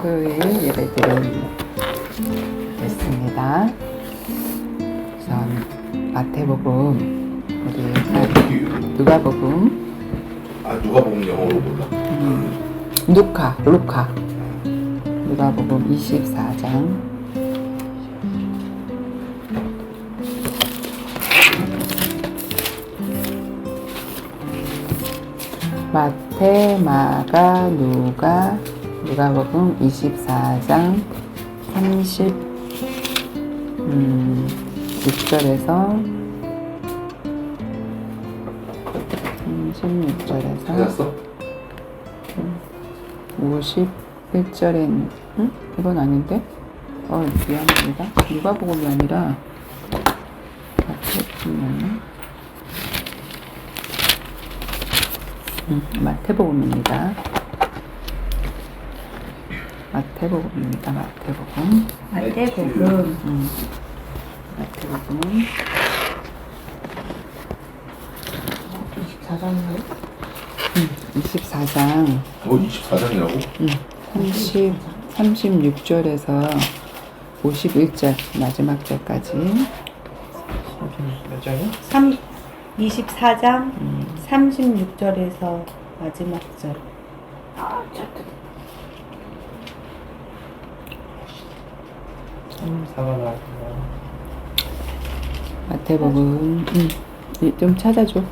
토요일 예배드리겠습니다. 우선 마태복음, 우리 누가복음, 누가복음 영어로 몰라. 루카, 누가복음 24장. 마태, 마가, 누가복음 24장 36절에서 36절에서 찾았어? 51절에 이건 아닌데? 미안합니다. 누가복음이 아니라 마태복음입니다. 마태복음. 마태복음 24장 24장이라고? 36절에서 51절 마지막 절까지. 몇 장이야? 24장 36절에서 마지막 절. 마태복음 좀 찾아줘.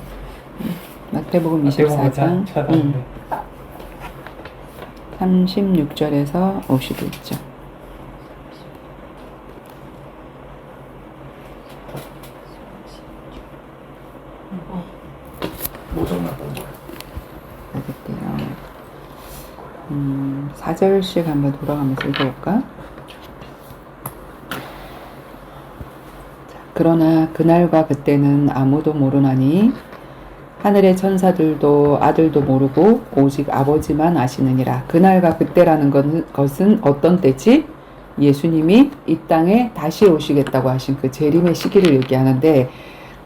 마태복음 24장 36절에서 51절. 뭐 적놨던 거야? 알겠대요. 4절씩 한번 돌아가면서 읽어볼까? 그러나 그날과 그때는 아무도 모르나니 하늘의 천사들도 아들도 모르고 오직 아버지만 아시느니라. 그날과 그때라는 것은 어떤 때지? 예수님이 이 땅에 다시 오시겠다고 하신 그 재림의 시기를 얘기하는데,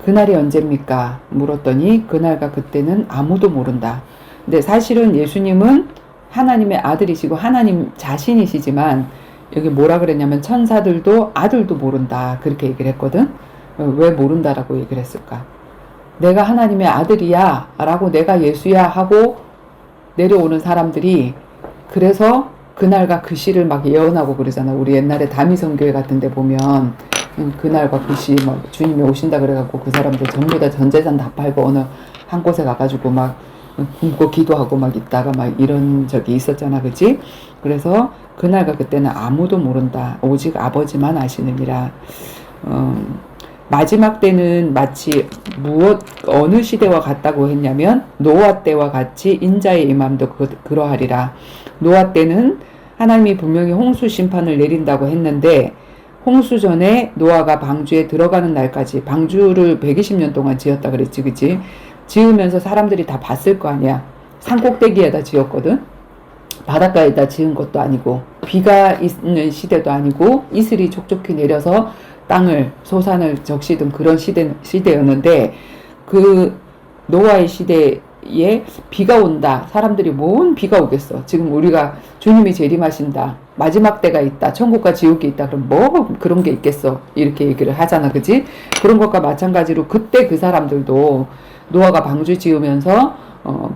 그날이 언제입니까? 물었더니 그날과 그때는 아무도 모른다. 근데 사실은 예수님은 하나님의 아들이시고 하나님 자신이시지만 여기 뭐라 그랬냐면 천사들도 아들도 모른다, 그렇게 얘기를 했거든. 왜 모른다라고 얘기를 했을까? 내가 하나님의 아들이야 라고, 내가 예수야 하고 내려오는 사람들이 그래서 그날과 그 시를 막 예언하고 그러잖아. 우리 옛날에 다미성교회 같은 데 보면 그날과 그 시 막 주님이 오신다 그래갖고 그 사람들 전부 다 전 재산 다 팔고 어느 한 곳에 가가지고 막 굶고 기도하고 막 있다가 막 이런 적이 있었잖아, 그치? 그래서 그날과 그때는 아무도 모른다, 오직 아버지만 아시느니라. 마지막 때는 마치 어느 시대와 같다고 했냐면 노아 때와 같이 인자의 임함도 그러하리라. 노아 때는 하나님이 분명히 홍수 심판을 내린다고 했는데, 홍수 전에 노아가 방주에 들어가는 날까지, 방주를 120년 동안 지었다 그랬지, 그치? 지으면서 사람들이 다 봤을 거 아니야. 산꼭대기에다 지었거든. 바닷가에다 지은 것도 아니고, 비가 있는 시대도 아니고, 이슬이 촉촉히 내려서 땅을, 소산을 적시던 그런 시대였는데, 그 노아의 시대에 비가 온다. 사람들이 뭔 비가 오겠어. 지금 우리가 주님이 재림하신다, 마지막 때가 있다, 천국과 지옥이 있다, 그럼 뭐 그런 게 있겠어, 이렇게 얘기를 하잖아, 그치? 그런 것과 마찬가지로 그때 그 사람들도 노아가 방주 지으면서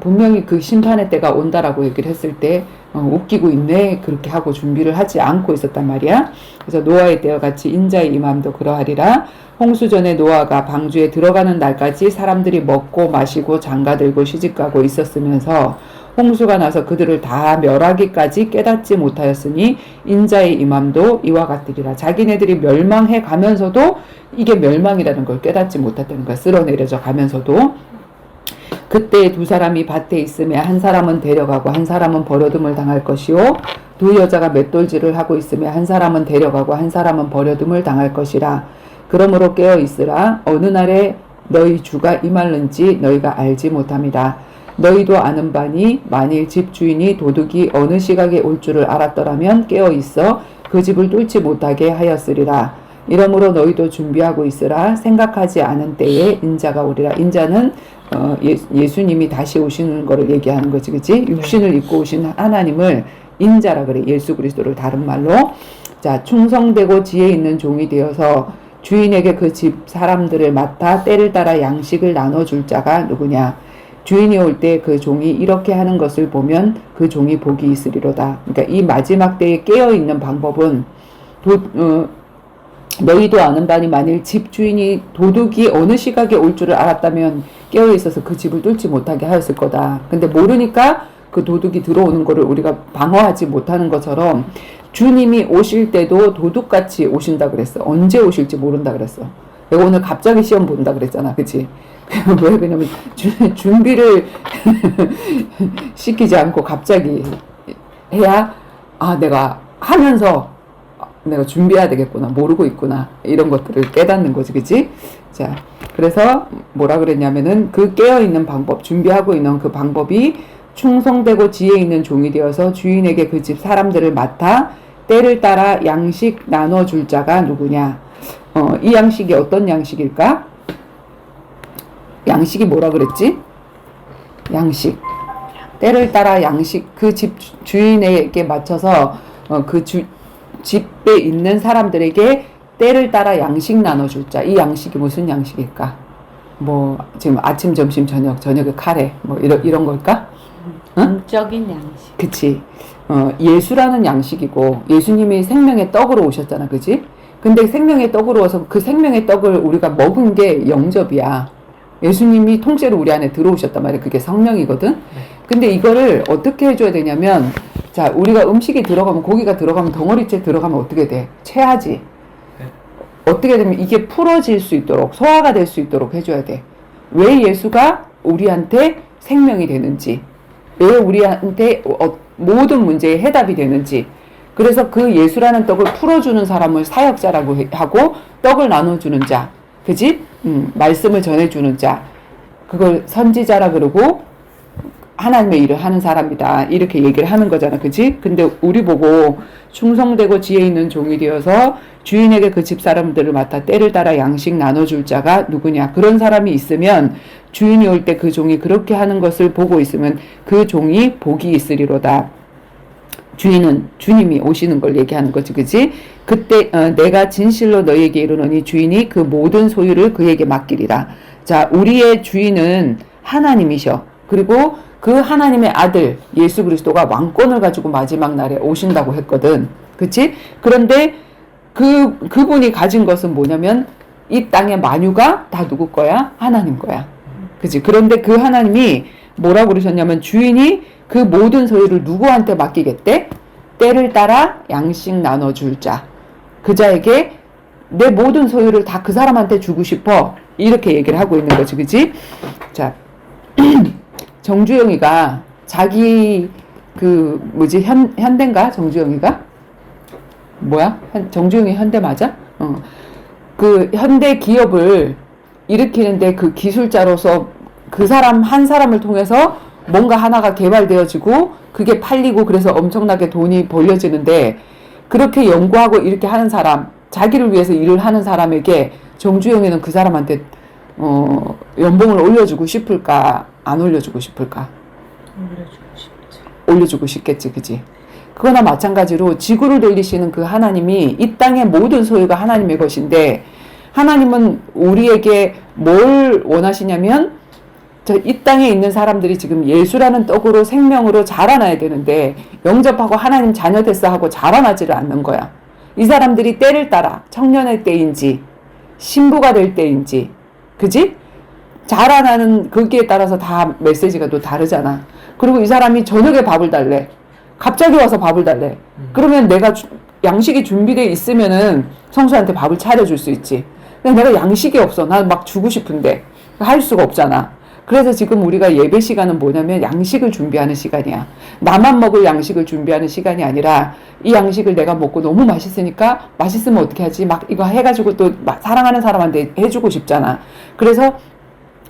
분명히 그 심판의 때가 온다라고 얘기를 했을 때 웃기고 있네, 그렇게 하고 준비를 하지 않고 있었단 말이야. 그래서 노아의 때와 같이 인자의 임함도 그러하리라. 홍수 전에 노아가 방주에 들어가는 날까지 사람들이 먹고 마시고 장가들고 시집가고 있었으면서 홍수가 나서 그들을 다 멸하기까지 깨닫지 못하였으니 인자의 임함도 이와 같으리라. 자기네들이 멸망해 가면서도 이게 멸망이라는 걸 깨닫지 못했다는 거야. 쓸어내려져 가면서도. 그때 두 사람이 밭에 있으며 한 사람은 데려가고 한 사람은 버려둠을 당할 것이요, 두 여자가 맷돌질을 하고 있으며 한 사람은 데려가고 한 사람은 버려둠을 당할 것이라. 그러므로 깨어 있으라. 어느 날에 너희 주가 임할는지 너희가 알지 못함이라. 너희도 아는 바니 만일 집주인이 도둑이 어느 시각에 올 줄을 알았더라면 깨어 있어 그 집을 뚫지 못하게 하였으리라. 이러므로 너희도 준비하고 있으라. 생각하지 않은 때에 인자가 오리라. 인자는 예수님이 다시 오시는 거를 얘기하는 거지, 그치? 육신을 입고 오신 하나님을 인자라 그래. 예수 그리스도를 다른 말로. 자, 충성되고 지혜 있는 종이 되어서 주인에게 그 집 사람들을 맡아 때를 따라 양식을 나눠줄 자가 누구냐? 주인이 올 때 그 종이 이렇게 하는 것을 보면 그 종이 복이 있으리로다. 그러니까 이 마지막 때에 깨어있는 방법은 너희도 아는 바니 만일 집 주인이 도둑이 어느 시각에 올 줄을 알았다면 깨어 있어서 그 집을 뚫지 못하게 하였을 거다. 근데 모르니까 그 도둑이 들어오는 거를 우리가 방어하지 못하는 것처럼 주님이 오실 때도 도둑같이 오신다 그랬어. 언제 오실지 모른다 그랬어. 내가 오늘 갑자기 시험 본다 그랬잖아. 그치? 왜? 왜냐면 준비를 시키지 않고 갑자기 해야 내가 하면서 내가 준비해야 되겠구나. 모르고 있구나. 이런 것들을 깨닫는 거지. 그치? 자, 그래서 뭐라 그랬냐면은 그 깨어있는 방법, 준비하고 있는 그 방법이 충성되고 지혜 있는 종이 되어서 주인에게 그 집 사람들을 맡아 때를 따라 양식 나눠줄 자가 누구냐? 이 양식이 어떤 양식일까? 양식이 뭐라 그랬지? 양식. 때를 따라 양식, 그 집 주인에게 맞춰서 집에 있는 사람들에게 때를 따라 양식 나눠줄 자. 이 양식이 무슨 양식일까? 뭐 지금 아침, 점심, 저녁에 카레 뭐 이런 걸까? 영적인 양식. 그치. 예수라는 양식이고 예수님이 생명의 떡으로 오셨잖아. 그치? 근데 생명의 떡으로 와서 그 생명의 떡을 우리가 먹은 게 영접이야. 예수님이 통째로 우리 안에 들어오셨단 말이야. 그게 성령이거든. 근데 이거를 어떻게 해줘야 되냐면, 자, 우리가 음식이 들어가면, 고기가 들어가면, 덩어리째 들어가면 어떻게 돼? 체하지. 어떻게 되면 이게 풀어질 수 있도록, 소화가 될 수 있도록 해줘야 돼. 왜 예수가 우리한테 생명이 되는지, 왜 우리한테 모든 문제의 해답이 되는지. 그래서 그 예수라는 떡을 풀어주는 사람을 사역자라고 하고, 떡을 나눠주는 자, 그지? 말씀을 전해주는 자, 그걸 선지자라 그러고 하나님의 일을 하는 사람이다, 이렇게 얘기를 하는 거잖아. 그지? 근데 우리 보고 충성되고 지혜 있는 종이 되어서 주인에게 그 집 사람들을 맡아 때를 따라 양식 나눠줄 자가 누구냐? 그런 사람이 있으면 주인이 올 때 그 종이 그렇게 하는 것을 보고 있으면 그 종이 복이 있으리로다. 주인은 주님이 오시는 걸 얘기하는 거지, 그지? 그때 내가 진실로 너희에게 이르노니 주인이 그 모든 소유를 그에게 맡기리라. 자, 우리의 주인은 하나님이셔. 그리고 그 하나님의 아들 예수 그리스도가 왕권을 가지고 마지막 날에 오신다고 했거든. 그치? 그런데 그분이 가진 것은 뭐냐면 이 땅의 만유가 다 누구 거야? 하나님 거야. 그치? 그런데 그 하나님이 뭐라고 그러셨냐면 주인이 그 모든 소유를 누구한테 맡기겠대? 때를 따라 양식 나눠줄 자. 그 자에게 내 모든 소유를 다 그 사람한테 주고 싶어. 이렇게 얘기를 하고 있는 거지. 그치? 자, 정주영이가 자기 현대인가? 정주영이가? 뭐야? 정주영이 현대 맞아? 그 현대 기업을 일으키는데 그 기술자로서 그 사람 한 사람을 통해서 뭔가 하나가 개발되어지고 그게 팔리고 그래서 엄청나게 돈이 벌려지는데, 그렇게 연구하고 이렇게 하는 사람, 자기를 위해서 일을 하는 사람에게 정주영이는 그 사람한테 연봉을 올려주고 싶을까? 안 올려주고 싶을까? 올려주고 싶죠. 올려주고 싶겠지, 그지? 그거나 마찬가지로 지구를 돌리시는 그 하나님이 이 땅의 모든 소유가 하나님의 것인데, 하나님은 우리에게 뭘 원하시냐면, 이 땅에 있는 사람들이 지금 예수라는 떡으로 생명으로 자라나야 되는데 영접하고 하나님 자녀 됐어 하고 자라나지를 않는 거야. 이 사람들이 때를 따라 청년의 때인지 신부가 될 때인지, 그지? 자라나는 거기에 따라서 다 메시지가 또 다르잖아. 그리고 이 사람이 저녁에 밥을 달래. 갑자기 와서 밥을 달래. 그러면 내가 양식이 준비되어 있으면은 성수한테 밥을 차려줄 수 있지. 근데 내가 양식이 없어. 난 막 주고 싶은데 할 수가 없잖아. 그래서 지금 우리가 예배 시간은 뭐냐면 양식을 준비하는 시간이야. 나만 먹을 양식을 준비하는 시간이 아니라 이 양식을 내가 먹고 너무 맛있으니까 맛있으면 어떻게 하지? 막 이거 해가지고 또 사랑하는 사람한테 해주고 싶잖아. 그래서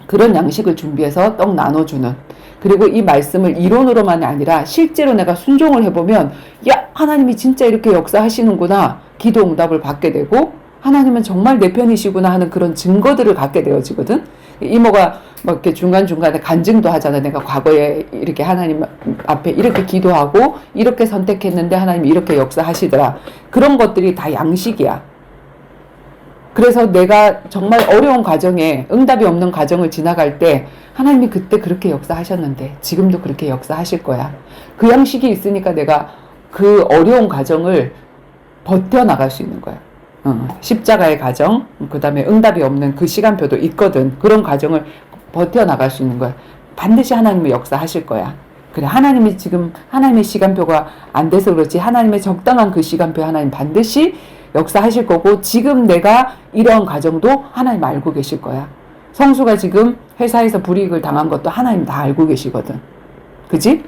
그런 양식을 준비해서 떡 나눠주는, 그리고 이 말씀을 이론으로만이 아니라 실제로 내가 순종을 해보면 야, 하나님이 진짜 이렇게 역사하시는구나, 기도 응답을 받게 되고 하나님은 정말 내 편이시구나 하는 그런 증거들을 갖게 되어지거든. 이모가 막 이렇게 중간중간에 간증도 하잖아. 내가 과거에 이렇게 하나님 앞에 이렇게 기도하고 이렇게 선택했는데 하나님이 이렇게 역사하시더라. 그런 것들이 다 양식이야. 그래서 내가 정말 어려운 과정에 응답이 없는 과정을 지나갈 때 하나님이 그때 그렇게 역사하셨는데 지금도 그렇게 역사하실 거야. 그 양식이 있으니까 내가 그 어려운 과정을 버텨나갈 수 있는 거야. 십자가의 과정, 그 다음에 응답이 없는 그 시간표도 있거든. 그런 과정을 버텨나갈 수 있는 거야. 반드시 하나님이 역사하실 거야. 그래, 하나님이 지금 하나님의 시간표가 안 돼서 그렇지 하나님의 적당한 그 시간표 하나님 반드시 역사하실 거고 지금 내가 이러한 과정도 하나님 알고 계실 거야. 성수가 지금 회사에서 불이익을 당한 것도 하나님 다 알고 계시거든. 그지?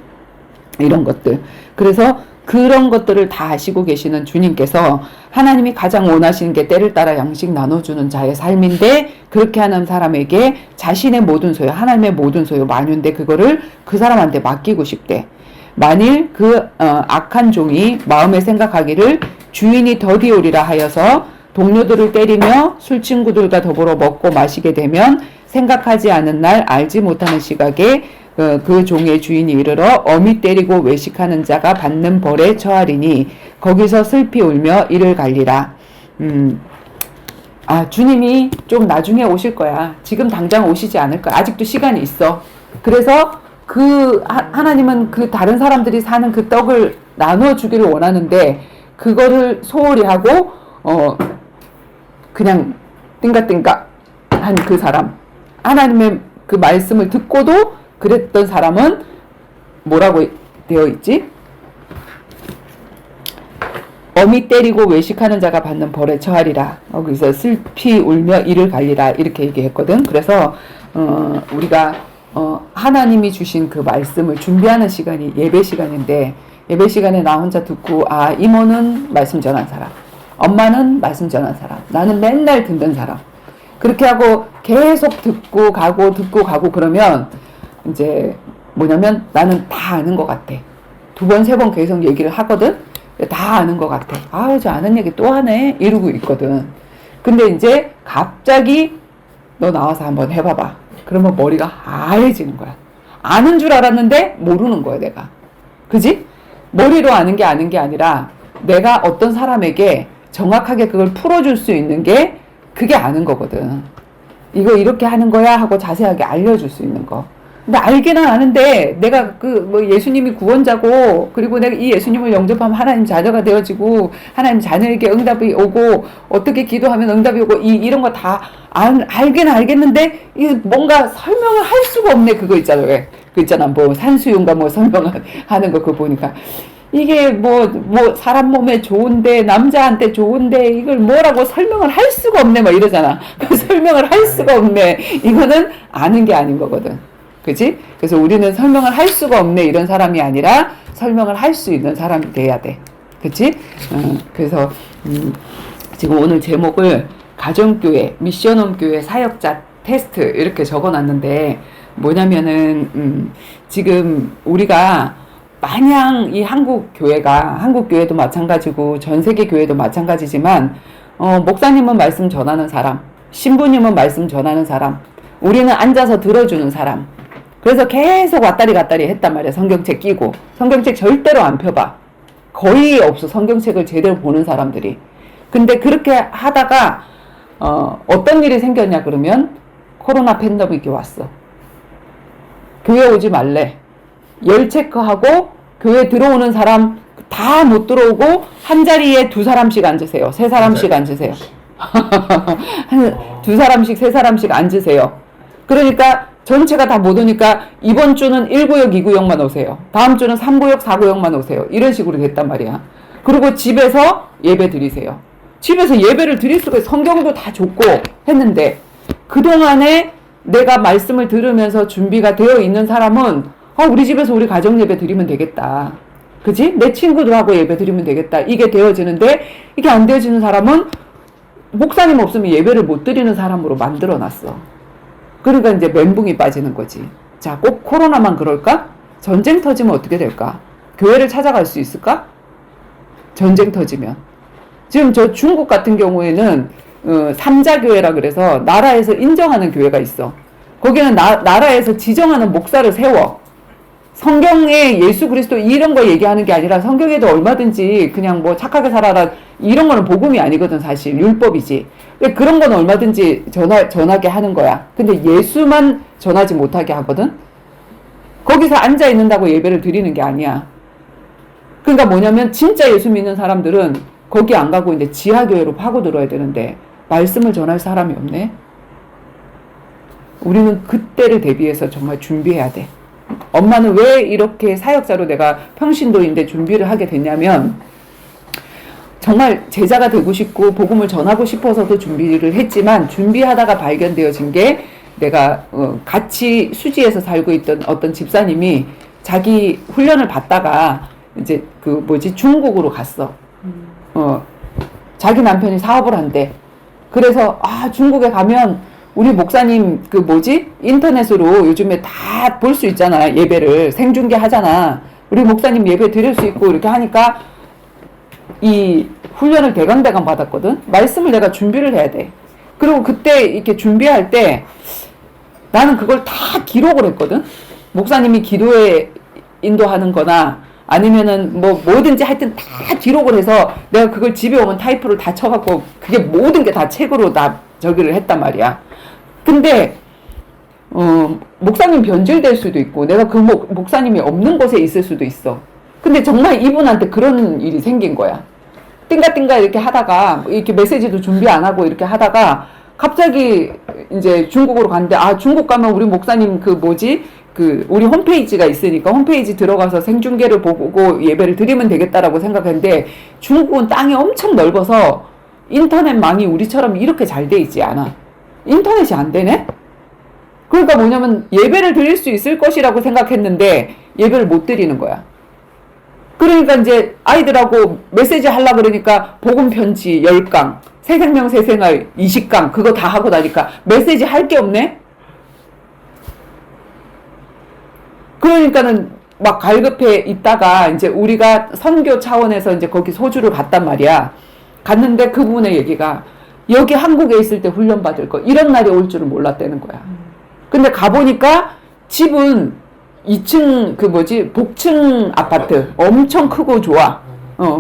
이런 것들. 그래서 그런 것들을 다 아시고 계시는 주님께서 하나님이 가장 원하시는 게 때를 따라 양식 나눠주는 자의 삶인데 그렇게 하는 사람에게 자신의 모든 소유, 하나님의 모든 소유 만유인데 그거를 그 사람한테 맡기고 싶대. 만일 그 악한 종이 마음에 생각하기를 주인이 더디오리라 하여서 동료들을 때리며 술 친구들과 더불어 먹고 마시게 되면 생각하지 않은 날 알지 못하는 시각에 그 종의 주인이 이르러 어미 때리고 외식하는 자가 받는 벌에 처하리니 거기서 슬피 울며 이를 갈리라. 주님이 좀 나중에 오실 거야. 지금 당장 오시지 않을 거야. 아직도 시간이 있어. 그래서 하나님은 그 다른 사람들이 사는 그 떡을 나누어 주기를 원하는데 그거를 소홀히 하고 그냥 띵가띵가 한 그 사람, 하나님의 그 말씀을 듣고도 그랬던 사람은 뭐라고 되어 있지? 어미 때리고 외식하는 자가 받는 벌에 처하리라. 거기서 슬피 울며 이를 갈리라 이렇게 얘기했거든. 그래서 우리가 하나님이 주신 그 말씀을 준비하는 시간이 예배 시간인데 예배 시간에 나 혼자 듣고 이모는 말씀 전한 사람, 엄마는 말씀 전한 사람, 나는 맨날 듣는 사람 그렇게 하고 계속 듣고 가고 그러면 이제 뭐냐면 나는 다 아는 것 같아. 2번, 3번 계속 얘기를 하거든. 다 아는 것 같아. 저 아는 얘기 또 하네 이러고 있거든. 근데 이제 갑자기 너 나와서 한번 해봐봐. 그러면 머리가 하얘지는 거야. 아는 줄 알았는데 모르는 거야 내가. 그지? 머리로 아는 게 아니라 내가 어떤 사람에게 정확하게 그걸 풀어줄 수 있는 게 그게 아는 거거든. 이거 이렇게 하는 거야 하고 자세하게 알려줄 수 있는 거. 근데 알기는 아는데 내가 예수님이 구원자고 그리고 내가 이 예수님을 영접하면 하나님 자녀가 되어지고 하나님 자녀에게 응답이 오고 어떻게 기도하면 응답이 오고 이런 거 다 알긴 알겠는데 이 뭔가 설명을 할 수가 없네. 그거 있잖아. 왜? 그 있잖아. 뭐 산수유인가 뭐 설명하는 거 그거 보니까 이게 뭐 사람 몸에 좋은데 남자한테 좋은데 이걸 뭐라고 설명을 할 수가 없네 막 이러잖아. 그 설명을 할 수가 없네. 이거는 아는 게 아닌 거거든. 그치? 그래서 우리는 설명을 할 수가 없네 이런 사람이 아니라 설명을 할 수 있는 사람이 돼야 돼. 그치? 그래서 지금 오늘 제목을 가정교회, 미션홈 교회 사역자 테스트 이렇게 적어놨는데 뭐냐면은 지금 우리가 마냥 이 한국 교회도 마찬가지고 전 세계 교회도 마찬가지지만 목사님은 말씀 전하는 사람, 신부님은 말씀 전하는 사람, 우리는 앉아서 들어주는 사람. 그래서 계속 왔다리 갔다리 했단 말이야. 성경책 끼고. 성경책 절대로 안 펴봐. 거의 없어. 성경책을 제대로 보는 사람들이. 근데 그렇게 하다가 어떤 일이 생겼냐 그러면 코로나 팬데믹이 왔어. 교회 오지 말래. 열 체크하고 교회 들어오는 사람 다 못 들어오고 한 자리에 2사람씩 앉으세요. 3사람씩 앉으세요. 2사람씩 3사람씩 앉으세요. 그러니까 전체가 다 못 오니까 이번 주는 1구역 2구역만 오세요. 다음 주는 3구역 4구역만 오세요. 이런 식으로 됐단 말이야. 그리고 집에서 예배 드리세요. 집에서 예배를 드릴 수가 있어. 성경도 다 줬고 했는데 그동안에 내가 말씀을 들으면서 준비가 되어 있는 사람은 우리 집에서 우리 가정 예배 드리면 되겠다. 그지? 내 친구들하고 예배 드리면 되겠다. 이게 되어지는데 이게 안 되어지는 사람은 목사님 없으면 예배를 못 드리는 사람으로 만들어놨어. 그러니까 이제 멘붕이 빠지는 거지. 자, 꼭 코로나만 그럴까? 전쟁 터지면 어떻게 될까? 교회를 찾아갈 수 있을까? 전쟁 터지면. 지금 저 중국 같은 경우에는 삼자교회라 그래서 나라에서 인정하는 교회가 있어. 거기는 나라에서 지정하는 목사를 세워. 성경에 예수 그리스도 이런 거 얘기하는 게 아니라 성경에도 얼마든지 그냥 뭐 착하게 살아라 이런 거는 복음이 아니거든 사실 율법이지. 근데 그런 건 얼마든지 전하게 하는 거야. 근데 예수만 전하지 못하게 하거든. 거기서 앉아 있는다고 예배를 드리는 게 아니야. 그러니까 뭐냐면 진짜 예수 믿는 사람들은 거기 안 가고 이제 지하교회로 파고들어야 되는데 말씀을 전할 사람이 없네. 우리는 그때를 대비해서 정말 준비해야 돼. 엄마는 왜 이렇게 사역자로 내가 평신도인데 준비를 하게 됐냐면 정말 제자가 되고 싶고 복음을 전하고 싶어서도 준비를 했지만 준비하다가 발견되어진 게 내가 같이 수지에서 살고 있던 어떤 집사님이 자기 훈련을 받다가 이제 중국으로 갔어. 자기 남편이 사업을 한대. 그래서 중국에 가면 우리 목사님 인터넷으로 요즘에 다 볼 수 있잖아. 예배를 생중계 하잖아. 우리 목사님 예배 드릴 수 있고 이렇게 하니까 이 훈련을 대강대강 받았거든. 말씀을 내가 준비를 해야 돼. 그리고 그때 이렇게 준비할 때 나는 그걸 다 기록을 했거든. 목사님이 기도에 인도하는 거나 아니면은 뭐든지 하여튼 다 기록을 해서 내가 그걸 집에 오면 타이프를 다 쳐갖고 그게 모든 게 다 책으로 다 저기를 했단 말이야. 근데 목사님 변질될 수도 있고 내가 그 목사님이 없는 곳에 있을 수도 있어. 근데 정말 이분한테 그런 일이 생긴 거야. 띵가띵가 이렇게 하다가 이렇게 메시지도 준비 안 하고 이렇게 하다가 갑자기 이제 중국으로 갔는데 중국 가면 우리 목사님 우리 홈페이지가 있으니까 홈페이지 들어가서 생중계를 보고 예배를 드리면 되겠다라고 생각했는데 중국은 땅이 엄청 넓어서 인터넷망이 우리처럼 이렇게 잘 돼 있지 않아. 인터넷이 안 되네? 그러니까 뭐냐면 예배를 드릴 수 있을 것이라고 생각했는데 예배를 못 드리는 거야. 그러니까 이제 아이들하고 메시지 하려고 그러니까 복음 편지 10강, 새생명 새생활 20강 그거 다 하고 나니까 메시지 할 게 없네? 그러니까는 막 갈급해 있다가 이제 우리가 선교 차원에서 이제 거기 소주를 갔단 말이야. 갔는데 그 부분의 얘기가 여기 한국에 있을 때 훈련 받을 거 이런 날이 올 줄은 몰랐다는 거야. 근데 가보니까 집은 2층 복층 아파트 엄청 크고 좋아.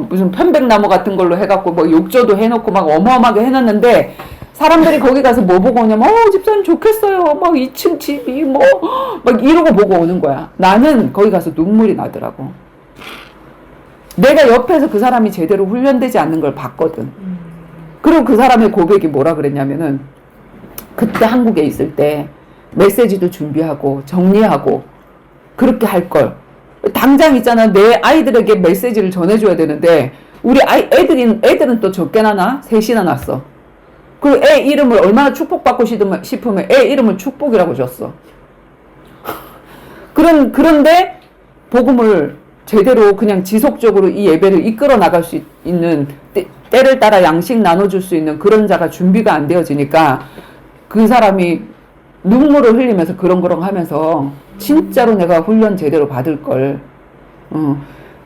무슨 편백나무 같은 걸로 해갖고 욕조도 해놓고 막 어마어마하게 해놨는데 사람들이 거기 가서 뭐 보고 오냐면 집사님 좋겠어요. 2층 집이 막 이러고 보고 오는 거야. 나는 거기 가서 눈물이 나더라고. 내가 옆에서 그 사람이 제대로 훈련되지 않는 걸 봤거든. 그리고 그 사람의 고백이 뭐라 그랬냐면은 그때 한국에 있을 때 메시지도 준비하고 정리하고 그렇게 할 걸. 당장 있잖아. 내 아이들에게 메시지를 전해줘야 되는데 우리 애들은 또 적게 나나? 셋이나 났어. 그 애 이름을 얼마나 축복받고 싶으면 애 이름을 축복이라고 줬어. 그런데 복음을 제대로 그냥 지속적으로 이 예배를 이끌어 나갈 수 있는 때를 따라 양식 나눠줄 수 있는 그런 자가 준비가 안 되어지니까 그 사람이 눈물을 흘리면서 그렁그렁 하면서 진짜로 내가 훈련 제대로 받을 걸.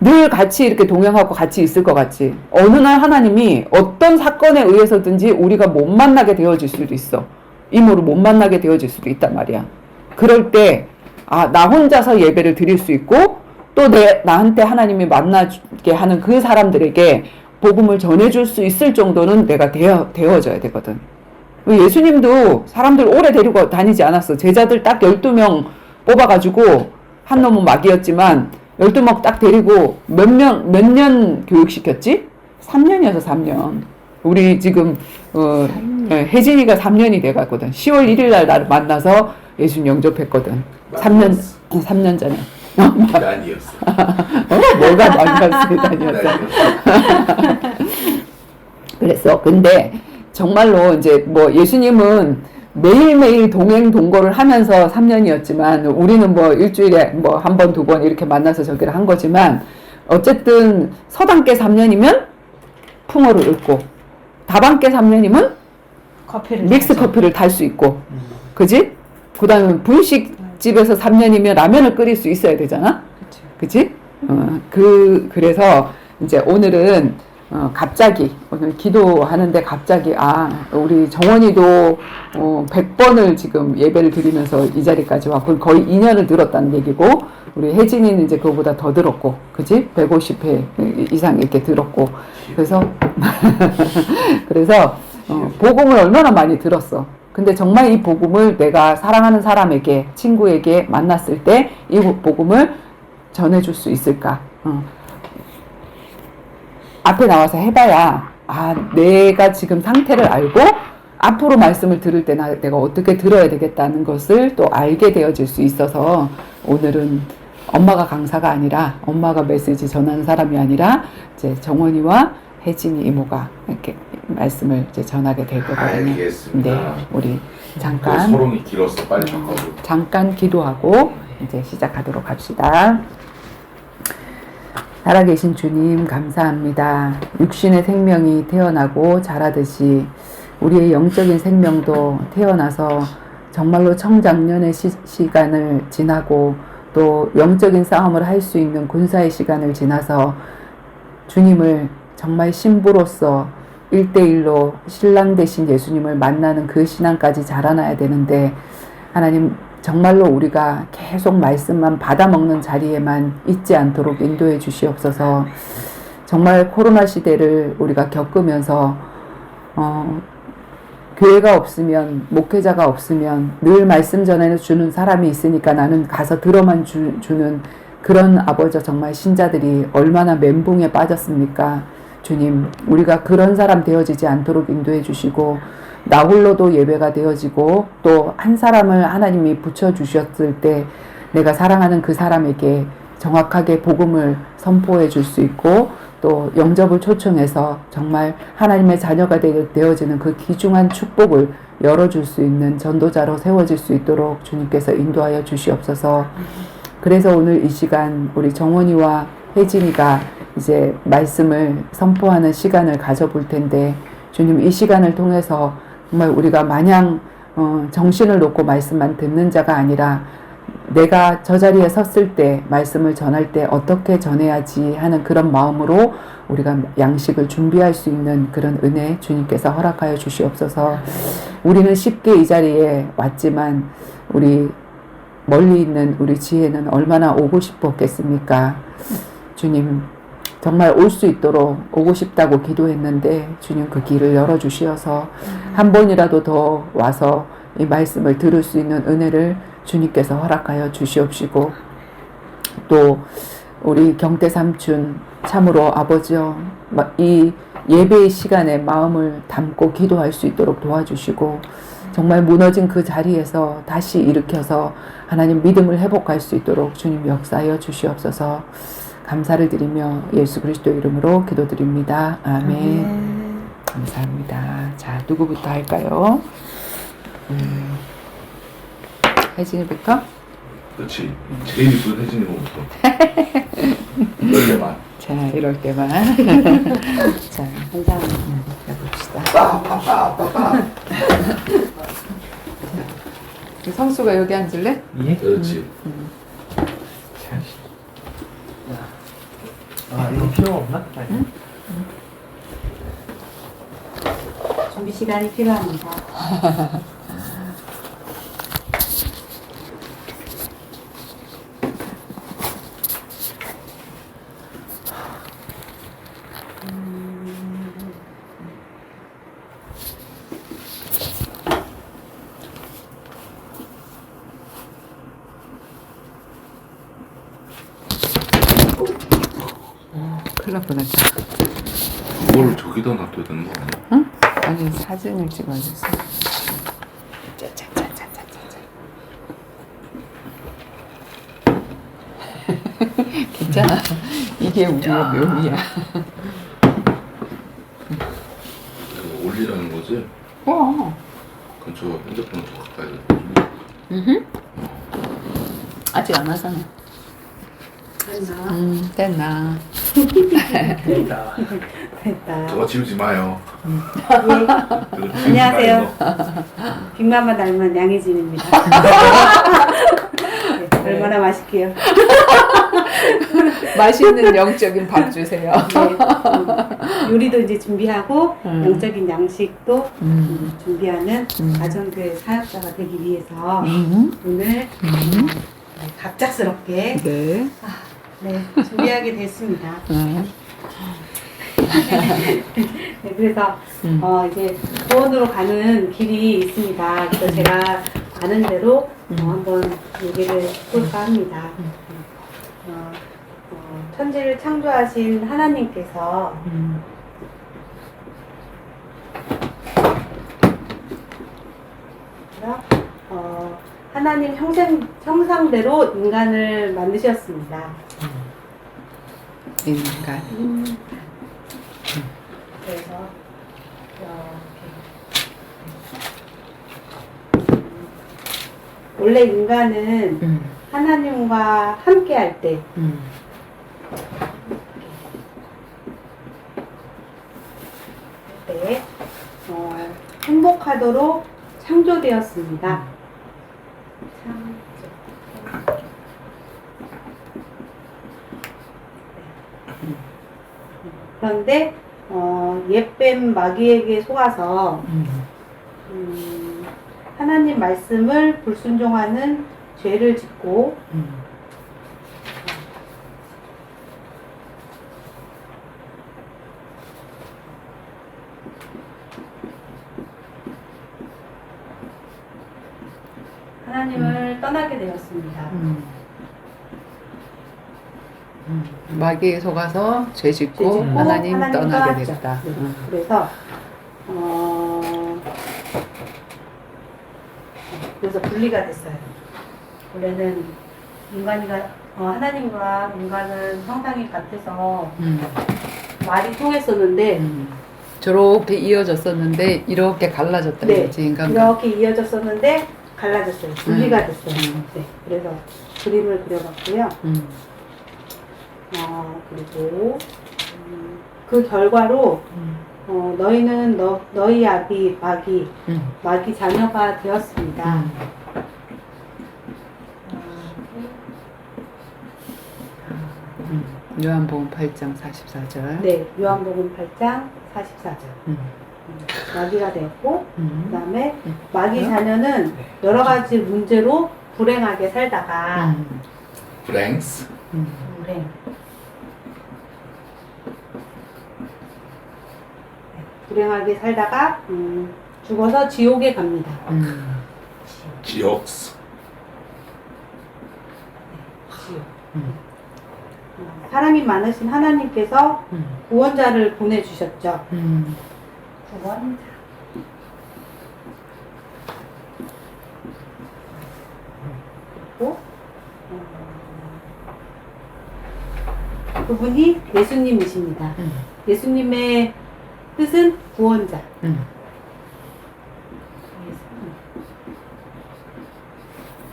늘 같이 이렇게 동행하고 같이 있을 것 같지. 어느 날 하나님이 어떤 사건에 의해서든지 우리가 못 만나게 되어질 수도 있어. 이모를 못 만나게 되어질 수도 있단 말이야. 그럴 때 나 혼자서 예배를 드릴 수 있고 또 나한테 하나님이 만나게 하는 그 사람들에게 복음을 전해줄 수 있을 정도는 내가 되어져야 되거든. 예수님도 사람들 오래 데리고 다니지 않았어. 제자들 딱 12명 뽑아가지고 한 놈은 마귀였지만 12명 딱 데리고 몇 년 교육시켰지? 3년이어서 3년. 우리 지금 혜진이가 3년이 돼갔거든. 10월 1일 날 나를 만나서 예수님 영접했거든. 3년 전에. 난이었어. 뭐가 만났을 다니었어. 그랬어. 근데 정말로 이제 예수님은 매일매일 동거를 하면서 3년이었지만 우리는 일주일에 한 번, 두 번 이렇게 만나서 저기를 한 거지만 어쨌든 서당께 3년이면 풍어를 읊고 다방께 3년이면 믹스 커피를 탈 수 있고 그지? 그 다음에 분식집에서 3년이면 라면을 끓일 수 있어야 되잖아? 그치? 그래서 이제 오늘은 갑자기 오늘 기도하는데 갑자기 우리 정원이도 100번을 지금 예배를 드리면서 이 자리까지 왔고 거의 2년을 들었다는 얘기고 우리 혜진이는 이제 그거보다 더 들었고 그지? 150회 이상 이렇게 들었고 그래서 복음을 얼마나 많이 들었어. 근데 정말 이 복음을 내가 사랑하는 사람에게 친구에게 만났을 때 이 복음을 전해줄 수 있을까? 앞에 나와서 해봐야 내가 지금 상태를 알고 앞으로 말씀을 들을 때 내가 어떻게 들어야 되겠다는 것을 또 알게 되어질 수 있어서 오늘은 엄마가 강사가 아니라 엄마가 메시지 전하는 사람이 아니라 이제 정원이와 혜진이 이모가 이렇게 말씀을 이제 전하게 될 거거든요. 알겠습니다. 네, 우리 잠깐 소롱이 길었어. 빨리 바꿔줘. 잠깐 기도하고 이제 시작하도록 합시다. 살아계신 주님 감사합니다. 육신의 생명이 태어나고 자라듯이 우리의 영적인 생명도 태어나서 정말로 청장년의 시간을 지나고 또 영적인 싸움을 할 수 있는 군사의 시간을 지나서 주님을 정말 신부로서 1대1로 신랑 되신 예수님을 만나는 그 신앙까지 자라나야 되는데 하나님 정말로 우리가 계속 말씀만 받아먹는 자리에만 있지 않도록 인도해 주시옵소서. 정말 코로나 시대를 우리가 겪으면서 교회가 없으면 목회자가 없으면 늘 말씀 전해 주는 사람이 있으니까 나는 가서 들어만 주는 그런 아버지 정말 신자들이 얼마나 멘붕에 빠졌습니까? 주님, 우리가 그런 사람 되어지지 않도록 인도해 주시고 나 홀로도 예배가 되어지고 또 한 사람을 하나님이 붙여주셨을 때 내가 사랑하는 그 사람에게 정확하게 복음을 선포해 줄 수 있고 또 영접을 초청해서 정말 하나님의 자녀가 되어지는 그 귀중한 축복을 열어줄 수 있는 전도자로 세워질 수 있도록 주님께서 인도하여 주시옵소서. 그래서 오늘 이 시간 우리 정원이와 혜진이가 이제 말씀을 선포하는 시간을 가져볼 텐데 주님 이 시간을 통해서 정말 우리가 마냥 정신을 놓고 말씀만 듣는 자가 아니라 내가 저 자리에 섰을 때 말씀을 전할 때 어떻게 전해야지 하는 그런 마음으로 우리가 양식을 준비할 수 있는 그런 은혜 주님께서 허락하여 주시옵소서. 우리는 쉽게 이 자리에 왔지만 우리 멀리 있는 우리 지혜는 얼마나 오고 싶었겠습니까? 주님 정말 올 수 있도록 오고 싶다고 기도했는데 주님 그 길을 열어주시어서 한 번이라도 더 와서 이 말씀을 들을 수 있는 은혜를 주님께서 허락하여 주시옵시고 또 우리 경태 삼촌 참으로 아버지여 이 예배의 시간에 마음을 담고 기도할 수 있도록 도와주시고 정말 무너진 그 자리에서 다시 일으켜서 하나님 믿음을 회복할 수 있도록 주님 역사하여 주시옵소서. 감사를 드리며 예수 그리스도 이름으로 기도드립니다. 아멘. 감사합니다. 자, 누구부터 할까요? 혜진이부터? 그렇지. 제일 이쁜 혜진이 거부터. 이럴 때만. 자, 이럴 때만. 자, 해봅시다. 성수가 여기 앉을래? 예? 그렇지. 이거 필요 없나? 준비 시간이 필요합니다. 큰일 날 뻔했다. 그걸 저기다 놔둬야 되는 거 아니야? 응? 아니, 사진을 찍어줬어. 짜자자자자자. 괜찮아. 이게 우리의 묘미야. 이거 올리라는 거지? 그럼 저 핸드폰 더 가까이 돼. 아직 안 하잖아. 됐나. 됐다. 됐다. 저거 지우지 마요. 그거 지우지 안녕하세요. 마요. 빅마마 닮은 양혜진입니다. 네, 얼마나 맛있게요. 맛있는 영적인 밥 주세요. 네, 요리도 이제 준비하고 영적인 양식도 준비하는 음. 가정교회 사역자가 되기 위해서 음. 오늘 갑작스럽게 네. 네, 준비하게 됐습니다. 네, 그래서 이제 구원으로 가는 길이 있습니다. 그래서 제가 아는 대로 한번 얘기를 해볼까 합니다. 천지를 창조하신 하나님께서 하나님 형상대로 인간을 만드셨습니다. 인간. 그래서 원래 인간은 하나님과 함께 할 때 행복하도록 창조되었습니다. 그런데 옛뱀 마귀에게 속아서 하나님 말씀을 불순종하는 죄를 짓고 하나님을 떠나게 되었습니다. 마귀에 속아서 죄 짓고 죄 짓고 하나님 떠나게 떠났죠. 됐다. 네. 그래서 그래서 분리가 됐어요. 원래는 인간이가 하나님과 인간은 형상이 같아서 말이 통했었는데 저렇게 이어졌었는데 이렇게 갈라졌다 네, 이거지 인간과. 이렇게 이어졌었는데 갈라졌어요. 분리가 됐어요. 네, 그래서 그림을 그려봤고요. 그리고 그 결과로 너희는 너희 아비 마귀 자녀가 되었습니다. 요한복음 8장 44절. 네, 요한복음 8장 44절. 마귀가 되었고, 그 다음에 마귀 자녀는 여러 가지 문제로 불행하게 살다가 프랭스. 불행. 불행하게 살다가 죽어서 지옥에 갑니다. 지옥스. 지옥. 사람이 많으신 하나님께서 구원자를 보내주셨죠. 구원자. 그리고 그분이 예수님이십니다. 예수님의 뜻은 구원자.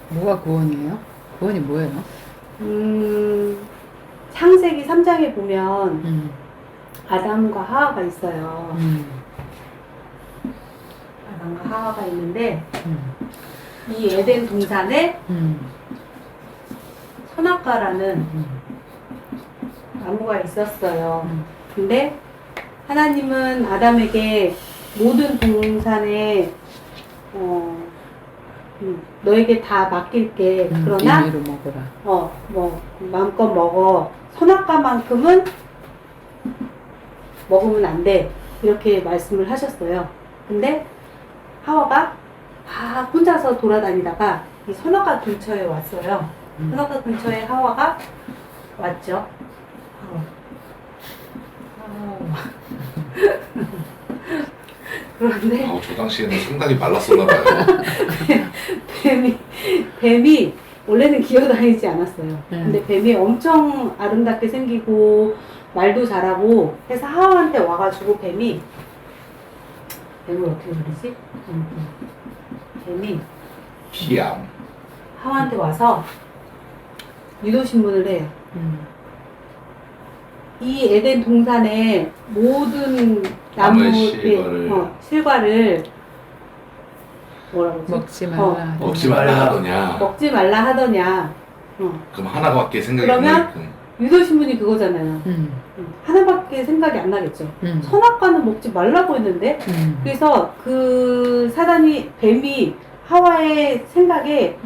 뭐가 구원이에요? 구원이 뭐예요? 창세기 3장에 보면 아담과 하와가 있어요. 아담과 하와가 있는데 이 에덴 동산에 선악과라는 나무가 있었어요. 근데 하나님은 아담에게 모든 동산에 너에게 다 맡길게. 그러나 임의로 먹어라. 뭐 마음껏 먹어. 선악과만큼은 먹으면 안 돼. 이렇게 말씀을 하셨어요. 근데 하와가 혼자서 돌아다니다가 이 선악과 근처에 왔어요. 선악과 근처에 하와가 왔죠. 그런데 저 당시에는 상당히 말랐었나 봐요. 뱀이 원래는 기어다니지 않았어요. 근데 뱀이 엄청 아름답게 생기고 말도 잘하고 해서 하와한테 와가지고 뱀을 어떻게 부르지? 뱀이 피암. 하와한테 와서 유도신문을 해요. 이 에덴 동산의 모든 나무의 실과를 뭐라고 하지? 먹지 말라. 먹지 말라 하더냐. 먹지 말라 하더냐. 그럼 하나밖에 생각이 그러면 안 나게끔. 유도신문이 그거잖아요. 하나밖에 생각이 안 나겠죠. 선악과는 먹지 말라고 했는데 그래서 그 사단이 뱀이 하와의 생각에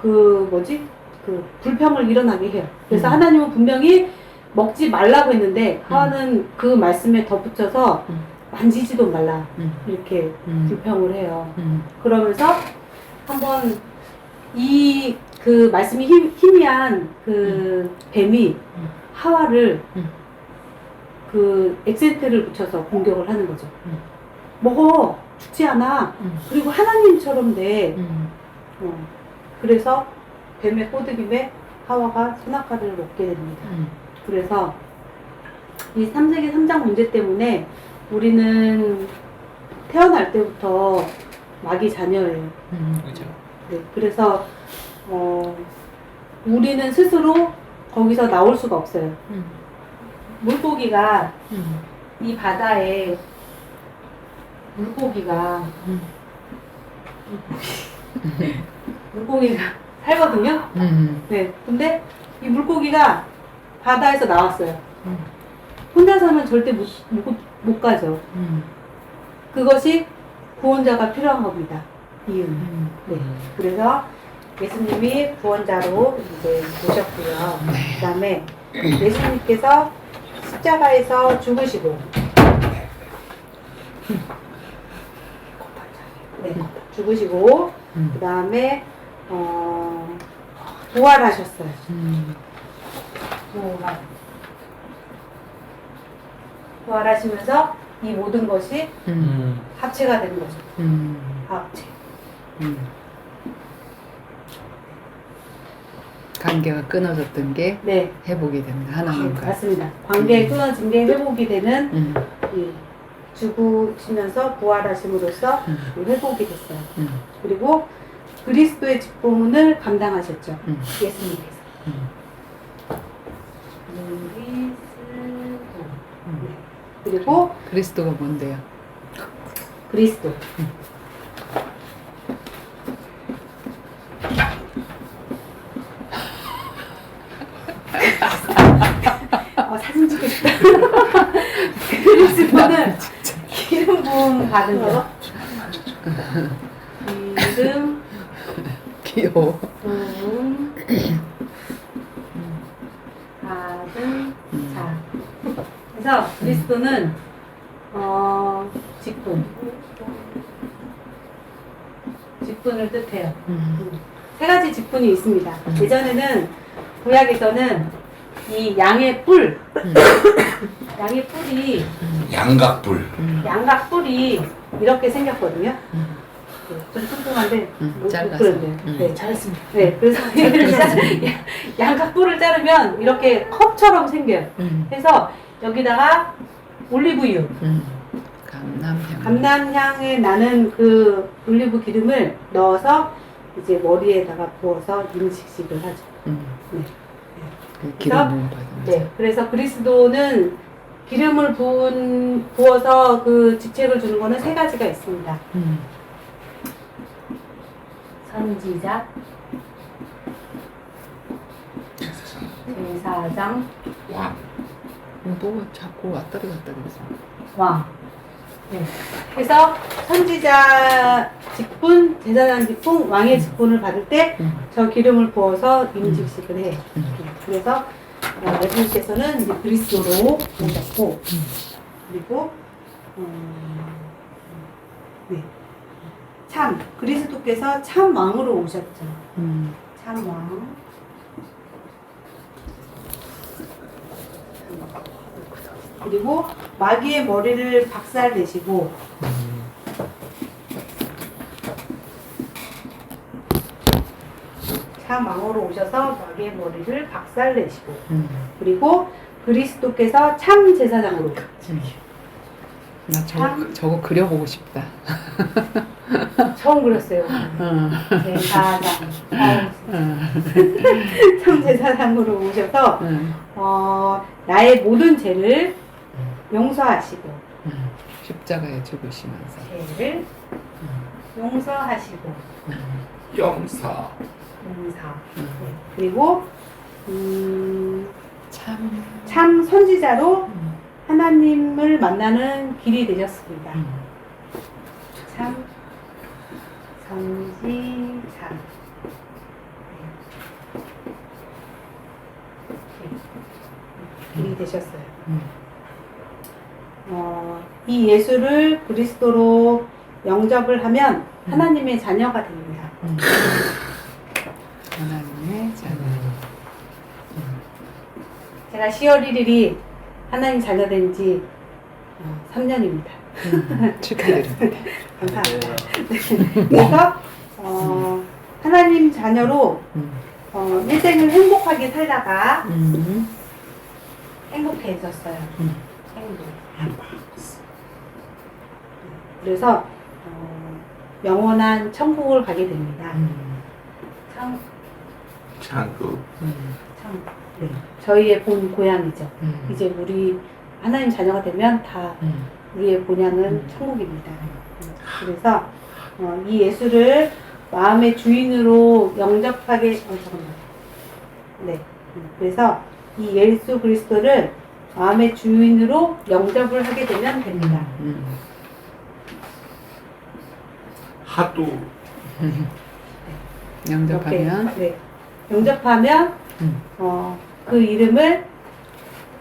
그 뭐지 그 불평을 일어나게 해요. 그래서 하나님은 분명히 먹지 말라고 했는데 하와는 그 말씀에 덧붙여서 만지지도 말라 이렇게 불평을 해요. 그러면서 한번 이 그 말씀이 희미한 그 뱀이 하와를 그 액센트를 붙여서 공격을 하는 거죠. 먹어 죽지 않아. 그리고 하나님처럼 돼. 그래서 뱀의 꼬드김에 하와가 선악과를 먹게 됩니다. 그래서 이 3세기 3장 문제 때문에 우리는 태어날 때부터 마귀 자녀예요. 그죠. 네, 그래서 우리는 스스로 거기서 나올 수가 없어요. 물고기가 이 바다에 물고기가 살거든요. 네, 근데 이 물고기가 바다에서 나왔어요. 혼자서는 절대 못 가죠. 그것이 구원자가 필요한 겁니다. 이유는. 네, 그래서 예수님이 구원자로 이제 오셨고요. 그 다음에 예수님께서 십자가에서 죽으시고, 네, 죽으시고, 그 다음에 부활하셨어요. 부활하시면서 이 모든 것이 합체가 되는 거죠. 합체. 관계가 끊어졌던 게 네. 회복이 됩니다. 하나님과. 맞습니다. 관계에 끊어진 게 회복이 되는 이 죽으시면서 부활하심으로써 회복이 됐어요. 그리고 그리스도의 직분을 감당하셨죠. 예수님께서. 그리고 그리스도가 뭔데요? 그리스도. 사진 찍고 싶다. 그리스도는 기름 부음 받은 거. 기름 귀여워. 부음 받은 자. 그래서 그리스도는 직분을 뜻해요. 세 가지 직분이 있습니다. 예전에는 구약에서는 이 양의 뿔, 양의 뿔이 양각불. 양각 뿔이 이렇게 생겼거든요. 네, 좀 뚱뚱한데 짧아서. 그런데 네, 잘했습니다. 네, 그래서 양각 뿔을 자르면 이렇게 컵처럼 생겨요. 그래서 여기다가 올리브유, 감람향에 나는 그 올리브 기름을 넣어서 이제 머리에다가 부어서 임식식을 하죠. 네. 기름 부음 받으면서. 네, 그래서 그리스도는 기름을 부어서 그 직책을 주는 거는 세 가지가 있습니다. 선지자, 제사장, 왕. 뭐가 자꾸 왔다리 갔다리 해서. 왕. 네. 그래서 선지자 직분, 제사장 직분, 왕의 직분을 받을 때 저 기름을 부어서 임직식을 해요. 그래서 예수님께서는 이제 그리스도로 오셨고, 그리고 네. 참 그리스도께서 참 왕으로 오셨죠. 참 왕. 그리고 마귀의 머리를 박살내시고 참 왕으로 오셔서 마귀의 머리를 박살내시고 그리고 그리스도께서 참 제사장으로 나 저거 그려보고 싶다. 처음 그렸어요. 제사장 참 제사장으로 오셔서 나의 모든 죄를 용서하시고 십자가에 죽으시면서 죄를 용서하시고 영사. 용사 그리고 참 선지자로 하나님을 만나는 길이 되셨습니다. 참 선지자. 길이 되셨어요. 이 예수를 그리스도로 영접을 하면 하나님의 자녀가 됩니다. 하나님의 자녀. 제가 10월 1일이 하나님 자녀 된 지 3년입니다. 축하드립니다. 감사합니다. 그래서 하나님 자녀로 인생을 행복하게 살다가 행복해졌어요. 행복. 그래서 영원한 천국을 가게 됩니다. 창고. 네. 저희의 본 고향이죠. 이제 우리 하나님 자녀가 되면 다 우리의 본향은 천국입니다. 그래서 이 예수를 마음의 주인으로 영접하게 잠깐만. 네. 그래서 이 예수 그리스도를 마음의 주인으로 영접을 하게 되면 됩니다. 하도 영접하면 이렇게, 네. 영접하면 그 이름을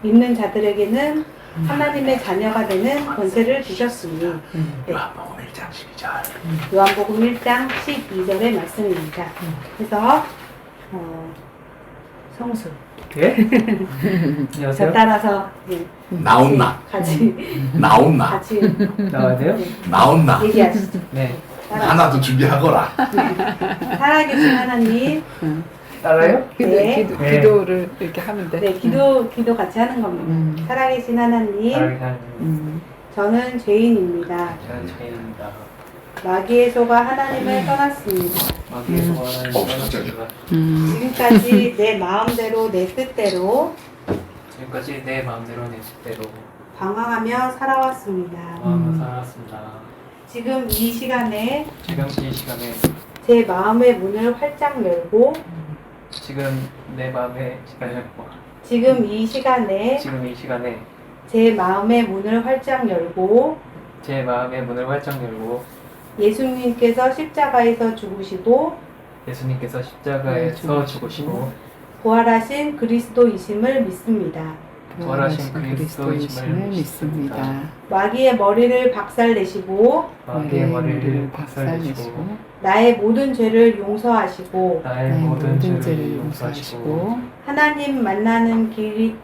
믿는 자들에게는 하나님의 자녀가 되는 권세를 주셨으니 네. 요한복음 1장 12절. 요한복음 1장 12절의 말씀입니다. 그래서 성수 예? 저 안녕하세요. 따라서 네, 나온나. 나온나. 같이 나와야 돼요? 나온나. 얘기하시죠. 네. 따라. 하나도 준비하거라. 살아계신 하나님, 따라요? 네. 네. 기도를 이렇게 하면 돼. 네 기도 같이 하는 겁니다. 살아계신 하나님, 따라하는 저는 죄인입니다. 저는 죄인입니다. 마귀의 소가 하나님을 떠났습니다. 마귀의 소원을 갑자기. 지금까지 내 마음대로 내 뜻대로 지금까지 내 마음대로 내 뜻대로 방황하며 살아왔습니다. 살았습니다. 지금 이 시간에 지금 이 시간에 제 마음의 문을 활짝 열고 지금 내 마음의 시간을 지금 이 시간에 지금 이 시간에 제 마음의 문을 활짝 열고 제 마음의 문을 활짝 열고 예수님께서 십자가에서 죽으시고 예수님께서 십자가에서 죽으시고 부활하신 그리스도이심을 믿습니다. 부활하신 그리스도이심을 믿습니다. 마귀의 머리를 박살내시고 마귀의 머리를 박살내시고 나의 모든 죄를 용서하시고 나의 모든 죄를 용서하시고 하나님 만나는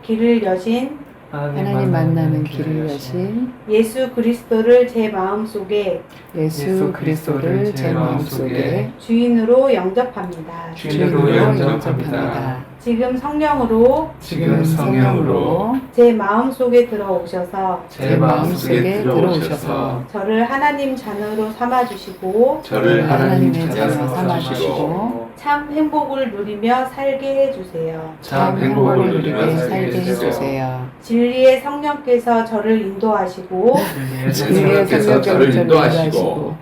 길을 여신 하나님 만나는 길을 여신 예수 그리스도를 제 마음속에 예수 그리스도를 제 마음속에 주인으로 영접합니다. 주인으로 영접합니다. 지금 성령으로 지금 성령으로 제 마음속에 들어오셔서 제 마음속에 들어오셔서 저를 하나님 자녀로 삼아주시고 저를 하나님의 하나님의 자녀로 자녀로 삼아주시고 삼아주시고 참 행복을 누리며 살게 해주세요. 참 행복을 누리게 살게 해주세요. 진리의 성령께서 저를 인도하시고 진리의 성령께서 저를 인도하시고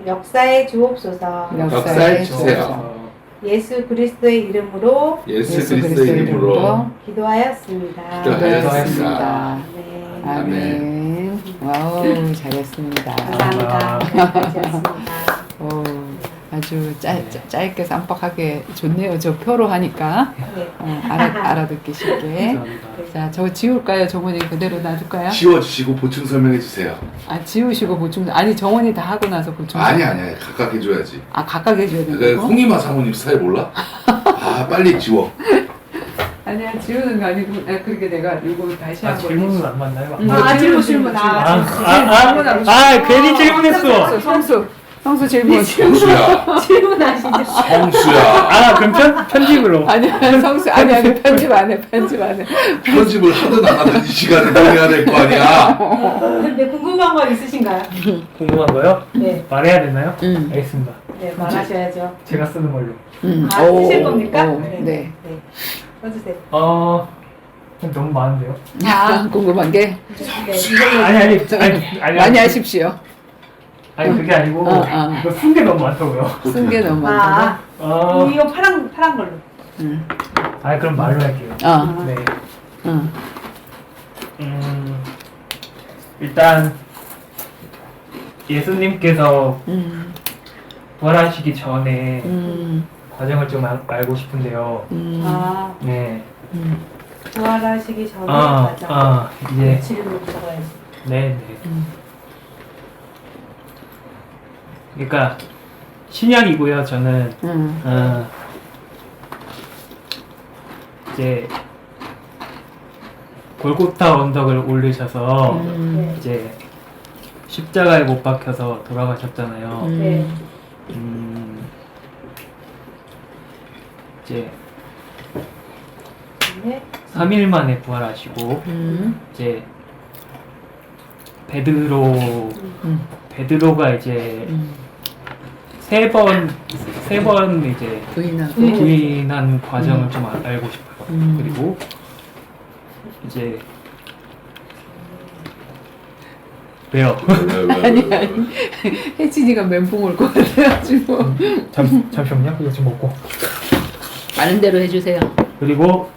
역사에 주옵소서. 역사에 주세요. 주옵소서. 예수 그리스도의 이름으로 예수 그리스도의 이름으로 기도하였습니다. 기도하였습니다. 네. 아멘. 와우, 잘했습니다. 감사합니다. 잘했습니다. 오, 아주 짧게 쌈박하게 좋네요. 저 표로 하니까 네. 알아듣기 쉽게. 자, 저 지울까요? 정원이 그대로 놔둘까요? 지워주시고 보충 설명해 주세요. 아, 지우시고 보충. 아니, 정원이 다 하고 나서 보충. 아니 각각 해줘야지. 아, 각각 해줘야 그 된다고? 홍이마 사모님 스타일 몰라? 아 빨리 지워. 아니야, 지우는 거 아니고, 그렇게 내가 이거 다시 한 번. 질문은 안 맞나요? 질문. 괜히 질문했어. 성수 질문. 성수야. 질문하시죠. 성수야. 그럼 편집으로. 아니야, 성수. 아니야, 편집 안 해. 편집을 하든 안 하든 이 시간에 보내야 될 거 아니야. 근데 궁금한 거 있으신가요? 궁금한 거요? 네. 말해야 되나요? 응. 알겠습니다. 네, 말하셔야죠. 제가 쓰는 걸로. 쓰실 겁니까? 네. 써주세요. 너무 많은데요? 궁금한 게 네, 이걸로. 아니. 많이 하십시오. 아니 그게 아니고 이거 쓴 게 너무 많다고요. 쓴 게 너무 많다고. 이거 파란 걸로. 응. 아 그럼 말로 할게요. 어. 네. 응. 일단 예수님께서 음. 부활하시기 전에 음. 과정을 좀 알고 싶은데요. 아, 네. 부활하시기 전에 가자. 이제 질문 적어야지. 네, 네. 그러니까 신약이고요. 저는 이제 골고타 언덕을 오르셔서 네. 이제 십자가에 못 박혀서 돌아가셨잖아요. 네. 이제 네. 3일 만에 부활하시고 이제 베드로가 이제 세 번 이제 부인하고. 부인한 과정을 좀 알고 싶어요. 그리고 이제 왜요? 아니. 혜진이가 멘붕 올 것 같아가지고. 잠시만요. 이거 좀 먹고. 아는 대로 해주세요. 그리고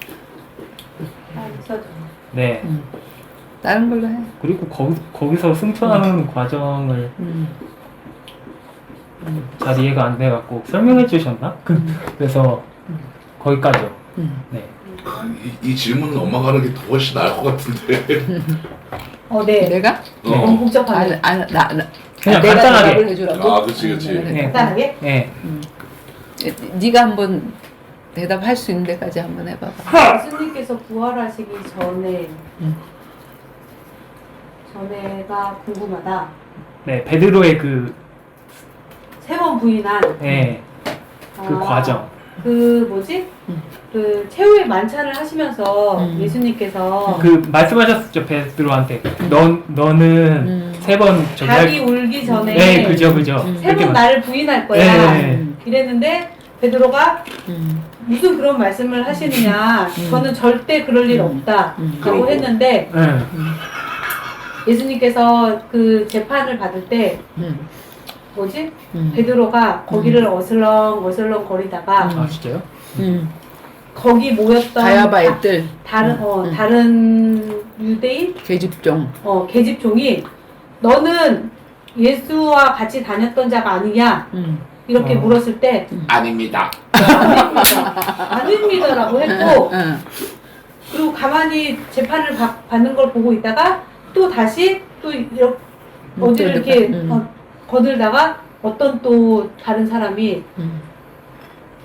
아, 써줘. 네. 다른 걸로 해. 그리고 거기서 승천하는 과정을 잘 이해가 안 돼갖고 설명해 주셨나? 그래서 거기까지요. 네. 이 질문은 엄마가 하는 게 더 훨씬 나을 것 같은데. 네. 내가? 너무 복잡하네. 나 그냥 내가 간단하게. 대답을 해주라고. 아, 그치. 네. 간단하게? 네. 네가 한번 대답할 수 있는 데까지 한번 해봐봐. 예수님께서 부활하시기 전에 전에가 궁금하다. 네. 베드로의 그 세 번 부인한 네. 그 아, 과정. 그 뭐지? 그 최후의 만찬을 하시면서 예수님께서 그 말씀하셨죠 베드로한테. 너는 세 번 저기 닭이 울기 전에 네, 그죠. 세 번 나를 부인할 거야. 네. 이랬는데 베드로가 무슨 그런 말씀을 하시느냐. 저는 절대 그럴 일 없다. 라고 했는데 네. 예수님께서 그 재판을 받을 때 뭐지? 베드로가 거기를 어슬렁 거리다가 아 진짜요? 거기 모였던 가야바 애들. 다른 유대인 계집종. 계집종이 너는 예수와 같이 다녔던 자가 아니냐 이렇게 물었을 때 아닙니다. 아닙니다라고 했고 그리고 가만히 재판을 받는 걸 보고 있다가 또 다시 또 이렇게 어디를 이렇게 거들다가 어떤 또 다른 사람이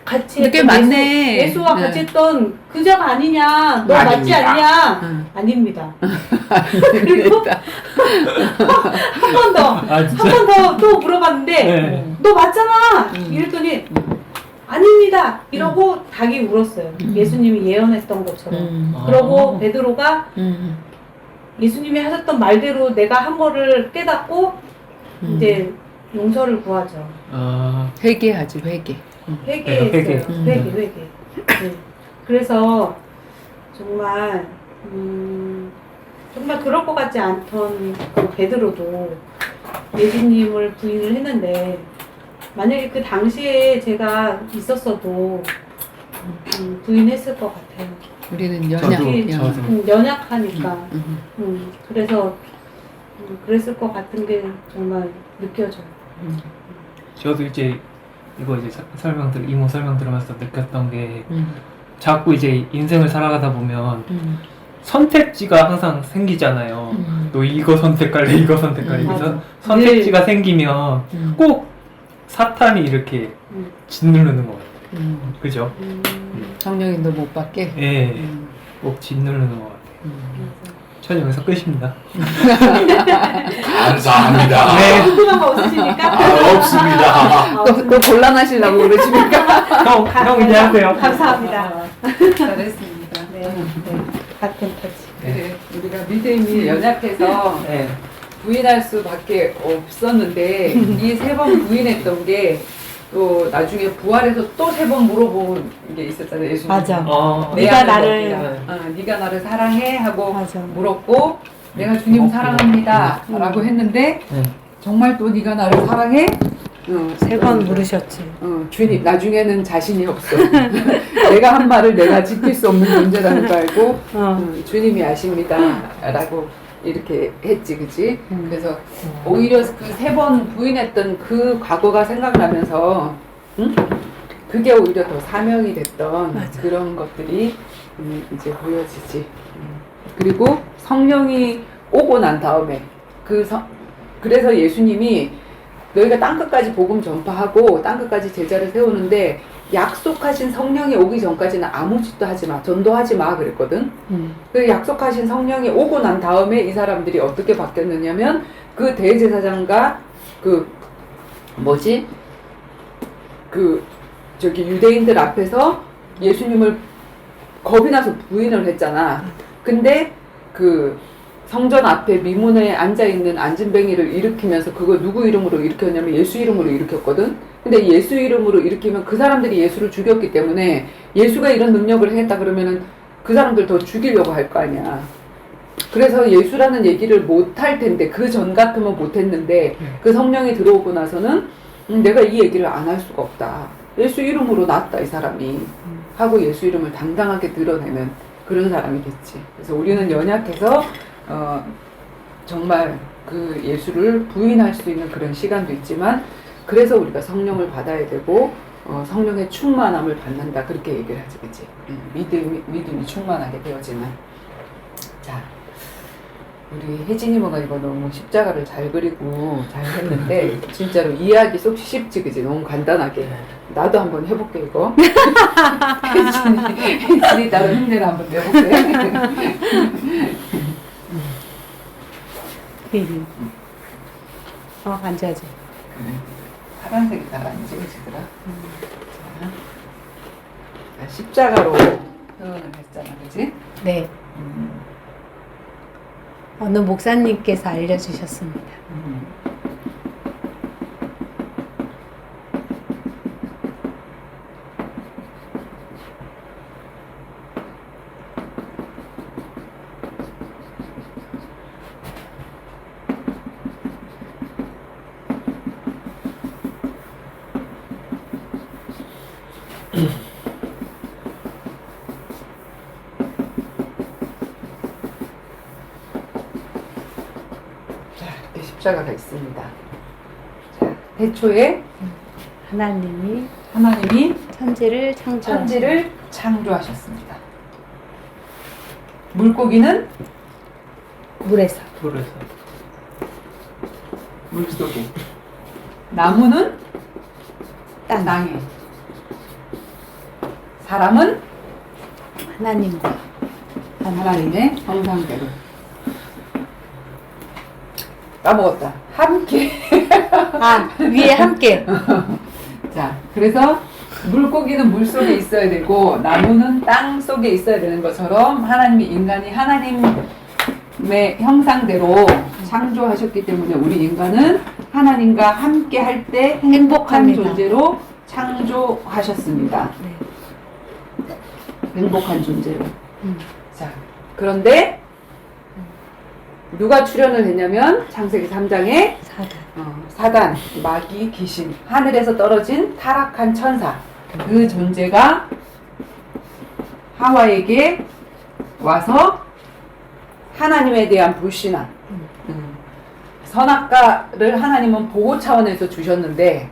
같이 근데 꽤 했던 많네. 예수와 네. 같이 했던 그자가 아니냐 너 맞지 아닙니다. 않냐 아닙니다. 그리고 한 번 더 또 물어봤는데 네. 너 맞잖아 이랬더니 아닙니다 이러고 닭이 울었어요. 예수님이 예언했던 것처럼. 그러고 베드로가 예수님이 하셨던 말대로 내가 한 거를 깨닫고 이제 용서를 구하죠. 회개하지 회개. 회개했어요. 회개. 회개. 네. 그래서 정말 정말 그럴 것 같지 않던 그 베드로도 예수님을 부인을 했는데 만약에 그 당시에 제가 있었어도 부인했을 것 같아요. 우리는 저도. 연약하니까. 그래서 그랬을 것 같은 게 정말 느껴져요. 저도 이제 이거 이제 이모 설명 들으면서 느꼈던 게 자꾸 이제 인생을 살아가다 보면 선택지가 항상 생기잖아요. 너 이거 선택할래, 이거 선택할래. 그래서 선택지가 생기면 꼭 사탄이 이렇게 짓누르는 것 같아요. 그죠? 성령이 너 못 받게. 예, 꼭 짓누르는 것 같아요. 전 여기서 끝입니다. 감사합니다. 네. 궁금한 거 없으십니까? 없습니다. 또 곤란하시려고 그러시니까. 형 이제 하세요. 감사합니다. 잘했습니다. 네. 같은 터치. 그래, 우리가 믿음이 연약해서 네. 부인할 수밖에 없었는데 이 세 번 부인했던 게 또 나중에 부활해서 또 세 번 물어본 게 있었잖아요. 예수님. 맞아. 내 네가 아들 나를- 어디야? 네가 나를 사랑해 하고 맞아. 물었고 내가 주님 사랑합니다 라고 했는데 네. 정말 또 네가 나를 사랑해? 세 번 물으셨지. 주님, 나중에는 자신이 없어. 내가 한 말을 내가 지킬 수 없는 존재라는 걸 알고, 주님이 아십니다. 라고 이렇게 했지, 그치? 그래서 오히려 그 세 번 부인했던 그 과거가 생각나면서, 그게 오히려 더 사명이 됐던 맞아. 그런 것들이 이제 보여지지. 그리고 성령이 오고 난 다음에, 그래서 예수님이 너희가 땅끝까지 복음 전파하고 땅끝까지 제자를 세우는데 약속하신 성령이 오기 전까지는 아무 짓도 하지 마, 전도하지 마 그랬거든. 그 약속하신 성령이 오고 난 다음에 이 사람들이 어떻게 바뀌었느냐면 그 대제사장과 저기 유대인들 앞에서 예수님을 겁이 나서 부인을 했잖아. 근데 그 성전 앞에 미문에 앉아있는 안진뱅이를 일으키면서 그거 누구 이름으로 일으켰냐면 예수 이름으로 일으켰거든. 근데 예수 이름으로 일으키면 그 사람들이 예수를 죽였기 때문에 예수가 이런 능력을 했다 그러면은 그 사람들 더 죽이려고 할 거 아니야. 그래서 예수라는 얘기를 못 할 텐데 그 전 같으면 못 했는데 그 성령이 들어오고 나서는 내가 이 얘기를 안 할 수가 없다. 예수 이름으로 났다 이 사람이 하고 예수 이름을 당당하게 드러내는 그런 사람이 됐지. 그래서 우리는 연약해서 정말 그 예수를 부인할 수 있는 그런 시간도 있지만 그래서 우리가 성령을 받아야 되고 성령의 충만함을 받는다 그렇게 얘기를 하지, 그치? 믿음이 충만하게 되어지는. 자, 우리 혜진이모가 이거 너무 십자가를 잘 그리고 잘 했는데 진짜로 이해하기 쏙 쉽지, 그치? 너무 간단하게. 나도 한번 해볼게 이거. 혜진이 나도 흉내를 한번 내볼게. 앉아야지. 파란색이 잘 안 찍어지더라. 자, 십자가로 표현을 했잖아, 그치? 네. 어느 목사님께서 알려주셨습니다. 자, 이렇게 십자가가 있습니다. 자, 태초에 하나님이 천지를 천지를 창조하셨습니다. 물고기는 물에서, 그래서 물속에, 나무는 땅에, 사람은 하나님과 하나님의 형상대로. 까먹었다. 함께. 위에 함께. 자, 그래서 물고기는 물 속에 있어야 되고 나무는 땅 속에 있어야 되는 것처럼 인간이 하나님의 형상대로 창조하셨기 때문에 우리 인간은 하나님과 함께 할 때 행복한 행복합니다. 존재로 창조하셨습니다. 네. 행복한 존재로. 자, 그런데 누가 출현을 했냐면 창세기 3장에 사단, 마귀, 귀신, 하늘에서 떨어진 타락한 천사, 그 존재가 하와에게 와서 하나님에 대한 불신앙, 선악과를 하나님은 보호 차원에서 주셨는데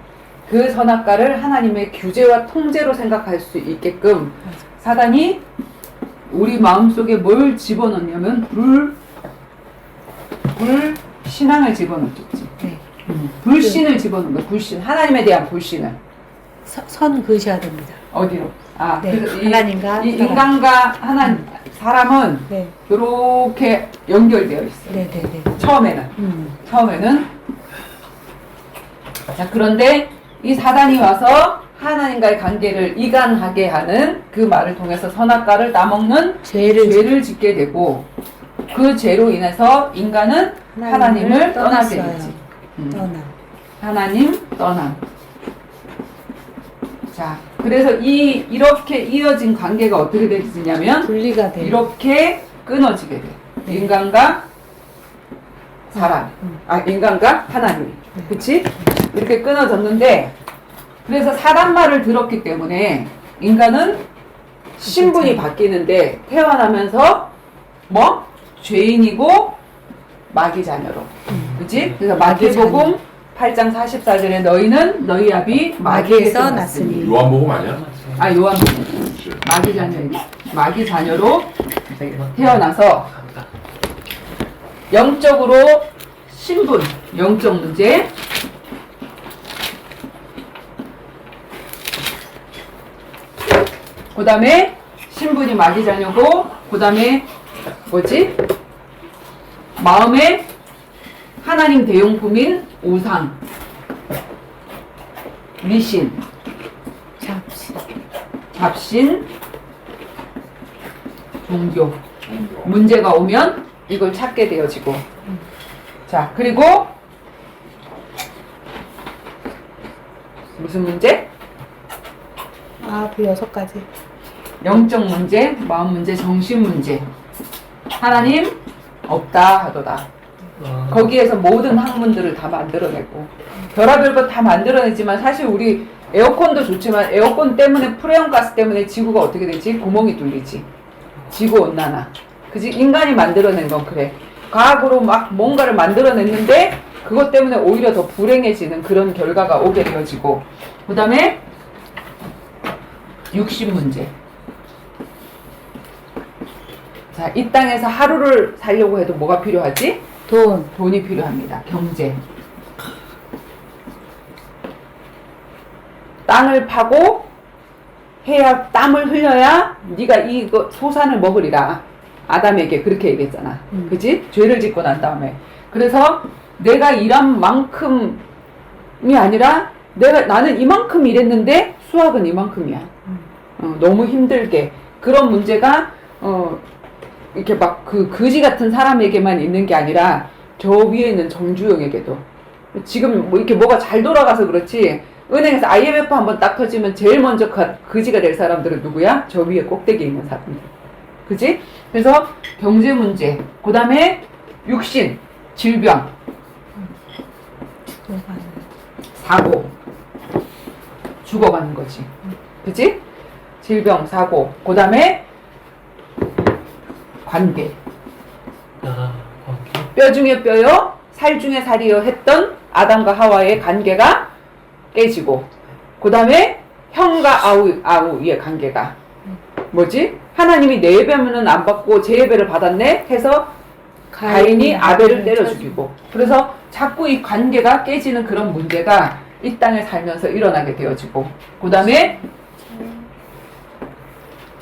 그 선악과를 하나님의 규제와 통제로 생각할 수 있게끔 사단이 우리 마음속에 뭘 집어넣냐면 불신앙을 집어넣었지. 네. 불신을 집어넣은 거야. 불신. 하나님에 대한 불신을. 선 그으셔야 됩니다. 어디로? 아, 네. 그래서 하나님과 이 인간과 사람은 네. 이렇게 연결되어 있어요. 네네네. 처음에는. 자, 그런데 이 사단이 와서 하나님과의 관계를 이간하게 하는 그 말을 통해서 선악과를 따먹는 죄를 짓게 되고 그 죄로 인해서 인간은 하나님을 떠나게 되지. 하나님 떠남. 자, 그래서 이렇게 이어진 관계가 어떻게 되느냐면 분리가 돼요. 이렇게 끊어지게 돼. 인간과 사람, 인간과 하나님. 그치? 이렇게 끊어졌는데 그래서 사람 말을 들었기 때문에 인간은 신분이 바뀌는데 태어나면서 뭐 죄인이고 마귀 자녀로, 그렇지? 그래서 마태복음 8장 44절에 너희는 너희 아비 마귀에서 났으니. 요한복음 아니야? 아 요한복음. 마귀 자녀, 마귀 자녀로 태어나서 영적으로 신분, 영적 문제. 그 다음에 신분이 마귀 자녀고, 그 다음에 뭐지? 마음에 하나님 대용품인 우상, 미신, 잡신, 종교. 문제가 오면 이걸 찾게 되어지고. 자, 그리고 무슨 문제? 아, 그 6가지. 영적 문제, 마음 문제, 정신 문제. 하나님 없다 하도다. 거기에서 모든 학문들을 다 만들어내고 별의별 것 다 만들어내지만 사실 우리 에어컨도 좋지만 에어컨 때문에 프레온가스 때문에 지구가 어떻게 되지? 구멍이 뚫리지. 지구온난화. 그지? 인간이 만들어낸 건 그래. 과학으로 막 뭔가를 만들어냈는데 그것 때문에 오히려 더 불행해지는 그런 결과가 오게 되어지고, 그 다음에 육신 문제. 자, 이 땅에서 하루를 살려고 해도 뭐가 필요하지? 돈이 필요합니다. 경제. 땅을 파고 해야, 땀을 흘려야 네가 이거 소산을 먹으리라. 아담에게 그렇게 얘기했잖아. 그치? 죄를 짓고 난 다음에. 그래서 내가 일한 만큼이 아니라 나는 이만큼 일했는데 수학은 이만큼이야. 너무 힘들게. 그런 문제가 이렇게 막 그지 같은 사람에게만 있는 게 아니라 저 위에 있는 정주영에게도. 지금 뭐 이렇게 뭐가 잘 돌아가서 그렇지, 은행에서 IMF 한번 딱 터지면 제일 먼저 그지가 될 사람들은 누구야? 저 위에 꼭대기에 있는 사람들. 그지? 그래서 경제 문제, 그 다음에 육신, 질병, 사고, 죽어가는 거지. 그지? 질병, 사고, 그 다음에 관계. 뼈 중에 뼈요, 살 중에 살이요 했던 아담과 하와의 관계가 깨지고, 그 다음에 형과 아우의 관계가 뭐지? 하나님이 내 예배는 안 받고 제 예배를 받았네 해서 가인이 아벨을 때려 죽이고, 그래서 자꾸 이 관계가 깨지는 그런 문제가 이 땅에 살면서 일어나게 되어지고, 그 다음에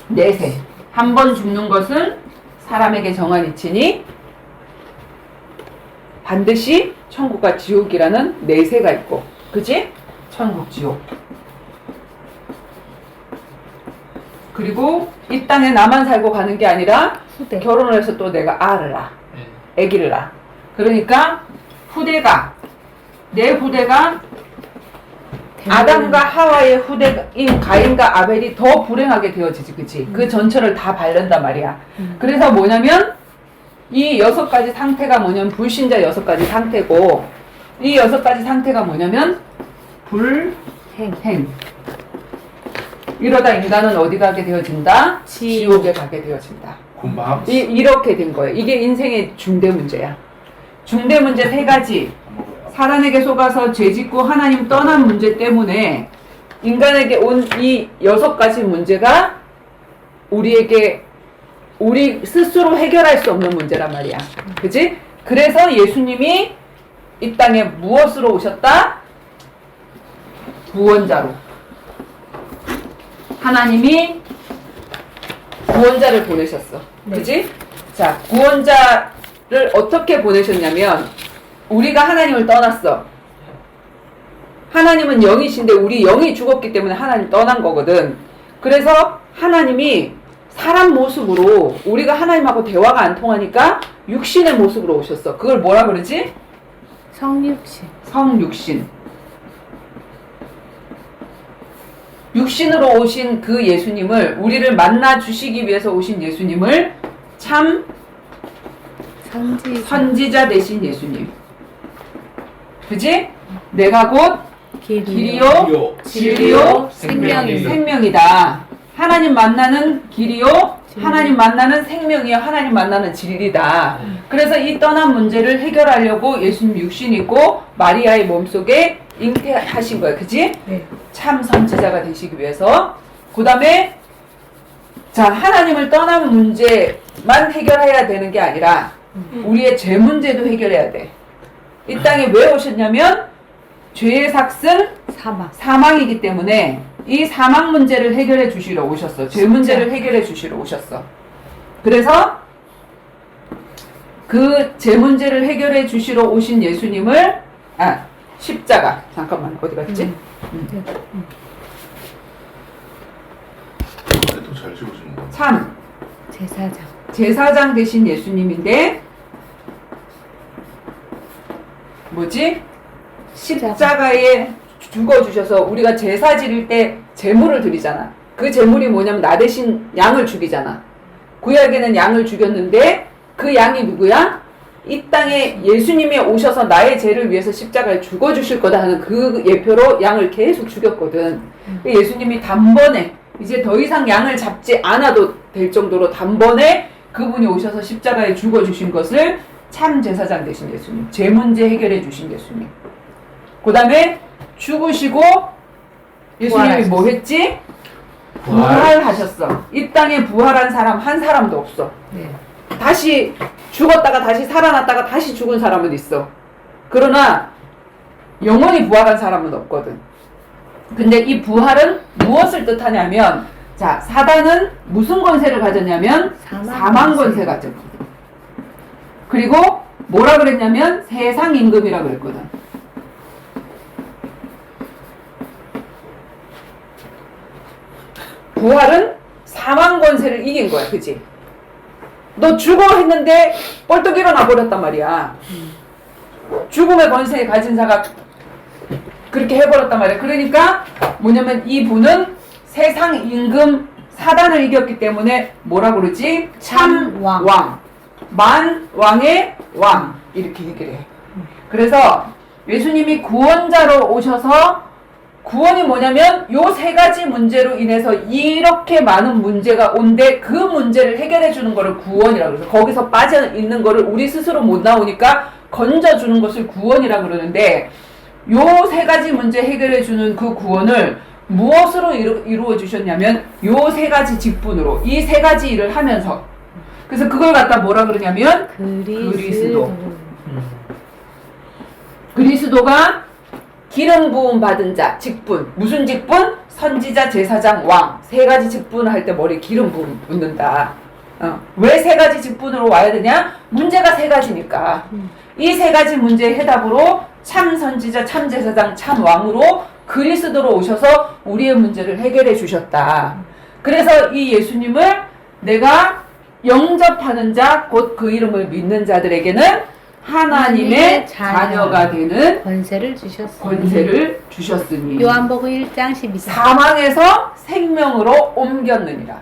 내세. 한 번 죽는 것은 사람에게 정한 이치니 반드시 천국과 지옥이라는 내세가 있고, 그치? 천국, 지옥. 그리고 이 땅에 나만 살고 가는 게 아니라 후대. 결혼을 해서 또 내가 아를 낳아. 아기를 낳아. 그러니까 내 후대가 아담과 하와의 후대인 가인과 아벨이 더 불행하게 되어지지, 그치? 그 전철을 다 밟는단 말이야. 그래서 뭐냐면 이 6가지 상태가 뭐냐면 불신자 6가지 상태고, 이 6가지 상태가 뭐냐면 불행. 이러다 인간은 어디 가게 되어진다? 지옥에 가게 되어진다. 군밤. 이렇게 된 거예요. 이게 인생의 중대 문제야. 중대 문제 3가지. 사단에게 속아서 죄짓고 하나님 떠난 문제 때문에 인간에게 온 이 6가지 문제가 우리 스스로 해결할 수 없는 문제란 말이야. 그치? 그래서 예수님이 이 땅에 무엇으로 오셨다? 구원자로. 하나님이 구원자를 보내셨어. 그치? 자, 구원자를 어떻게 보내셨냐면, 우리가 하나님을 떠났어. 하나님은 영이신데 우리 영이 죽었기 때문에 하나님 떠난 거거든. 그래서 하나님이 사람 모습으로, 우리가 하나님하고 대화가 안 통하니까 육신의 모습으로 오셨어. 그걸 뭐라 그러지? 성육신. 성육신. 육신으로 오신 그 예수님을, 우리를 만나 주시기 위해서 오신 예수님을 참 선지자 되신 예수님. 그지? 내가 곧 길이요, 진리요, 생명이다. 생명이다. 하나님 만나는 길이요, 하나님 만나는 생명이요, 하나님 만나는 진리다. 그래서 이 떠난 문제를 해결하려고 예수님 육신 있고 마리아의 몸속에 잉태하신 거예요. 그치? 네. 참 선지자가 되시기 위해서. 그 다음에 자, 하나님을 떠난 문제만 해결해야 되는 게 아니라 우리의 죄 문제도 해결해야 돼. 이 땅에 왜 오셨냐면 죄의 삭은 사망이기 때문에 이 사망 문제를 해결해 주시러 오셨어. 죄 문제를 해결해 주시러 오셨어. 그래서 그 죄 문제를 해결해 주시러 오신 예수님을 십자가 잠깐만 어디 갔지? 또잘 지워지는 거. 참 제사장. 제사장 되신 예수님인데 뭐지? 십자가에 죽어주셔서 우리가 제사 지릴 때 제물을 드리잖아. 그 제물이 뭐냐면 나 대신 양을 죽이잖아. 구약에는 양을 죽였는데 그 양이 누구야? 이 땅에 예수님이 오셔서 나의 죄를 위해서 십자가에 죽어주실 거다 하는 그 예표로 양을 계속 죽였거든. 예수님이 단번에 이제 더 이상 양을 잡지 않아도 될 정도로 단번에 그분이 오셔서 십자가에 죽어주신 것을 참 제사장 되신 예수님, 죄 문제 해결해 주신 예수님. 그 다음에 죽으시고 예수님이 뭐 했지? 부활하셨어. 이 땅에 부활한 사람 한 사람도 없어. 네. 다시 죽었다가 다시 살아났다가 다시 죽은 사람은 있어. 그러나 영원히 부활한 사람은 없거든. 근데 이 부활은 무엇을 뜻하냐면, 자, 사단은 무슨 권세를 가졌냐면 사망 권세 가졌거든. 그리고 뭐라 그랬냐면 세상 임금이라 그랬거든. 부활은 사망 권세를 이긴 거야. 그치? 너 죽어 했는데 벌떡 일어나 버렸단 말이야. 죽음의 권세에 가진 자가 그렇게 해버렸단 말이야. 그러니까 뭐냐면 이 분은 세상 임금 사단을 이겼기 때문에 뭐라 그러지? 참 왕. 만 왕의 왕. 이렇게 얘기를 해. 그래서 예수님이 구원자로 오셔서 구원이 뭐냐면 요 세 가지 문제로 인해서 이렇게 많은 문제가 온데 그 문제를 해결해 주는 거를 구원이라고 그래서 거기서 빠져 있는 거를 우리 스스로 못 나오니까 건져 주는 것을 구원이라 그러는데 요 세 가지 문제 해결해 주는 그 구원을 무엇으로 이루어 주셨냐면 요 세 가지 직분으로 이 세 가지 일을 하면서 그래서 그걸 갖다 뭐라 그러냐면 그리스도가 기름 부음 받은 자, 직분. 무슨 직분? 선지자, 제사장, 왕. 세 가지 직분을 할 때 머리에 기름 부음 붓는다. 왜 세 가지 직분으로 와야 되냐? 문제가 세 가지니까. 이 세 가지 문제의 해답으로 참 선지자, 참 제사장, 참 왕으로 그리스도로 오셔서 우리의 문제를 해결해 주셨다. 그래서 이 예수님을 내가 영접하는 자, 곧 그 이름을 믿는 자들에게는 하나님의 자녀가 되는 권세를 주셨으니 요한복음 1장 12절 사망에서 생명으로 옮겼느니라.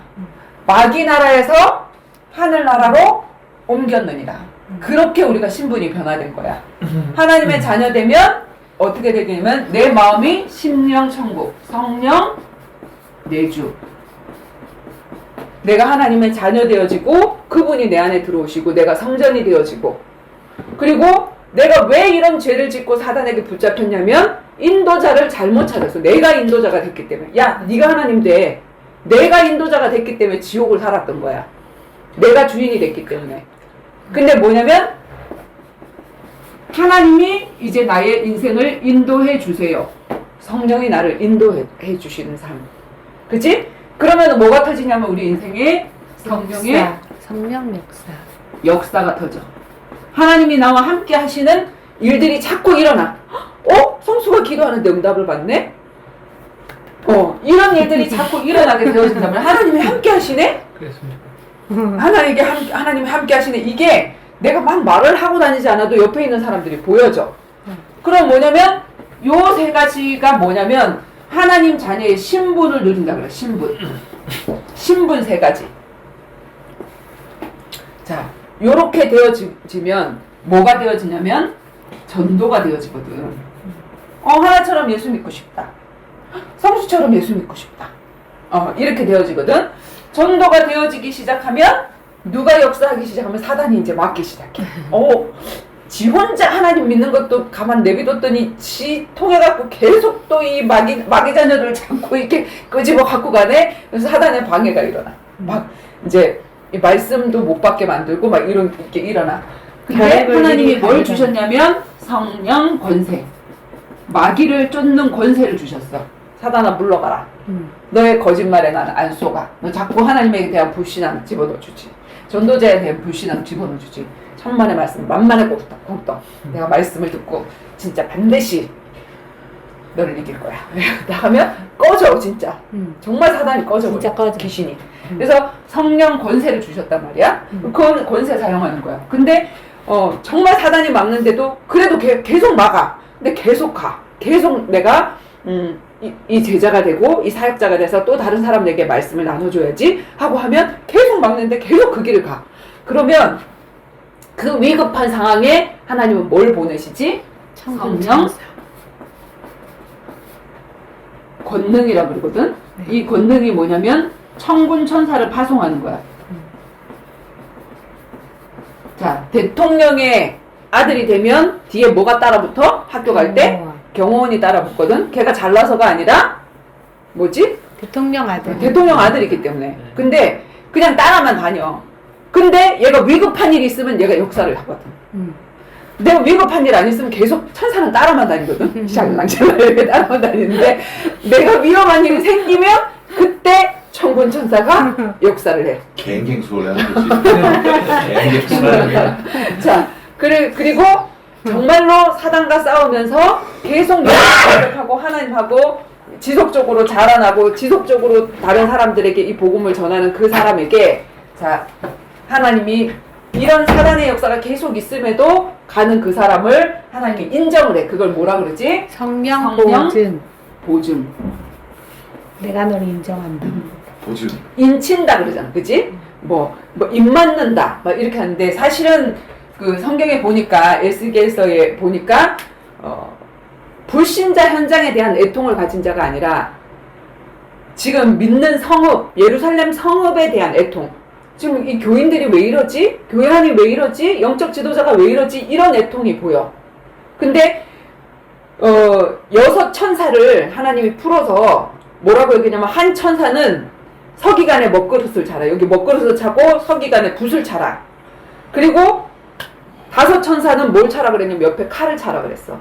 마귀 나라에서 하늘 나라로 옮겼느니라. 그렇게 우리가 신분이 변화된 거야. 하나님의 자녀 되면 어떻게 되냐면 내 마음이 심령 천국, 성령 내주. 내가 하나님의 자녀 되어지고 그분이 내 안에 들어오시고 내가 성전이 되어지고 그리고 내가 왜 이런 죄를 짓고 사단에게 붙잡혔냐면 인도자를 잘못 찾았어. 내가 인도자가 됐기 때문에. 야, 네가 하나님 돼. 내가 인도자가 됐기 때문에 지옥을 살았던 거야. 내가 주인이 됐기 때문에. 근데 뭐냐면 하나님이 이제 나의 인생을 인도해 주세요. 성령이 나를 인도해 주시는 삶. 그치? 그러면 뭐가 터지냐면 우리 인생에 성령의 성령 역사가 터져. 하나님이 나와 함께 하시는 일들이 자꾸 일어나. 성수가 기도하는데 응답을 받네? 이런 일들이 자꾸 일어나게 되어진다면 하나님이 함께 하시네? 그렇습니다. 하나님이 함께 하시네. 이게 내가 막 말을 하고 다니지 않아도 옆에 있는 사람들이 보여져. 그럼 뭐냐면 요 세 가지가 뭐냐면 하나님 자녀의 신분을 누린다 그래. 신분 세 가지. 자, 요렇게 되어지면 뭐가 되어지냐면 전도가 되어지거든. 하나처럼 예수 믿고 싶다. 성수처럼 예수 믿고 싶다. 이렇게 되어지거든. 전도가 되어지기 시작하면 누가 역사하기 시작하면 사단이 이제 막기 시작해. 지 혼자 하나님 믿는 것도 가만 내비뒀더니 지 통해갖고 계속 또 이 마귀 자녀들을 자꾸 이렇게 끄집어 갖고 가네. 그래서 사단의 방해가 일어나. 막 이제 이 말씀도 못 받게 만들고 막 이렇게 일어나. 근데 하나님이 뭘 주셨냐면 성령 권세. 마귀를 쫓는 권세를 주셨어. 사단아 물러가라. 너의 거짓말에 나는 안 속아. 너 자꾸 하나님에 대한 불신앙 집어넣어주지. 전도자에 대한 불신앙 집어넣어주지. 천만의 말씀, 만만의 공덕. 내가 말씀을 듣고 진짜 반드시 너를 이길 거야. 하면 꺼져 진짜. 정말 사단이 꺼져버려. 진짜 꺼져. 귀신이. 그래서 성령 권세를 주셨단 말이야. 그 권세 사용하는 거야. 근데 정말 사단이 막는데도 그래도 계속 막아. 근데 계속 가. 계속 내가 이 제자가 되고 이 사역자가 돼서 또 다른 사람에게 말씀을 나눠줘야지 하고 하면 계속 막는데 계속 그 길을 가. 그러면 그 위급한 상황에 하나님은 뭘 보내시지? 성령 권능이라 그러거든. 이 권능이 뭐냐면 천군 천사를 파송하는 거야. 자, 대통령의 아들이 되면 뒤에 뭐가 따라붙어? 학교 갈 때 경호원이 따라붙거든. 걔가 잘나서가 아니라 뭐지? 대통령 아들. 대통령 아들이기 때문에. 근데 그냥 따라만 다녀. 근데 얘가 위급한 일이 있으면 얘가 역사를 하거든. 내가 위급한 일 안 있으면 계속 천사는 따라만 다니거든. 샬랑샬랑 이렇게 따라만 다니는데 내가 위험한 일이 생기면 그때 천군 천사가 역사를 해. 갱갱소리 하는 거지. 갱갱소리. 자, 그리고 정말로 사단과 싸우면서 계속 노력하고 하나님하고 지속적으로 자라나고 지속적으로 다른 사람들에게 이 복음을 전하는 그 사람에게 자, 하나님이 이런 사단의 역사가 계속 있음에도 가는 그 사람을 하나님이 인정을 해. 그걸 뭐라 그러지? 성령 성령 보증. 보증. 내가 너를 인정한다. 보증. 인친다 그러잖아. 그지? 입 맞는다. 막 이렇게 하는데 사실은 그 성경에 보니까 에스겔서에 보니까 불신자 현장에 대한 애통을 가진 자가 아니라 지금 믿는 성읍, 예루살렘 성읍에 대한 애통. 지금 이 교인들이 왜 이러지? 교회 안이 왜 이러지? 영적 지도자가 왜 이러지? 이런 애통이 보여. 근데 6 천사를 하나님이 풀어서 뭐라고 얘기냐면 한 천사는 서기관에 먹그릇을 차라. 여기 먹그릇을 차고 서기관에 붓을 차라. 그리고 5 천사는 뭘 차라 그랬냐면 옆에 칼을 차라 그랬어.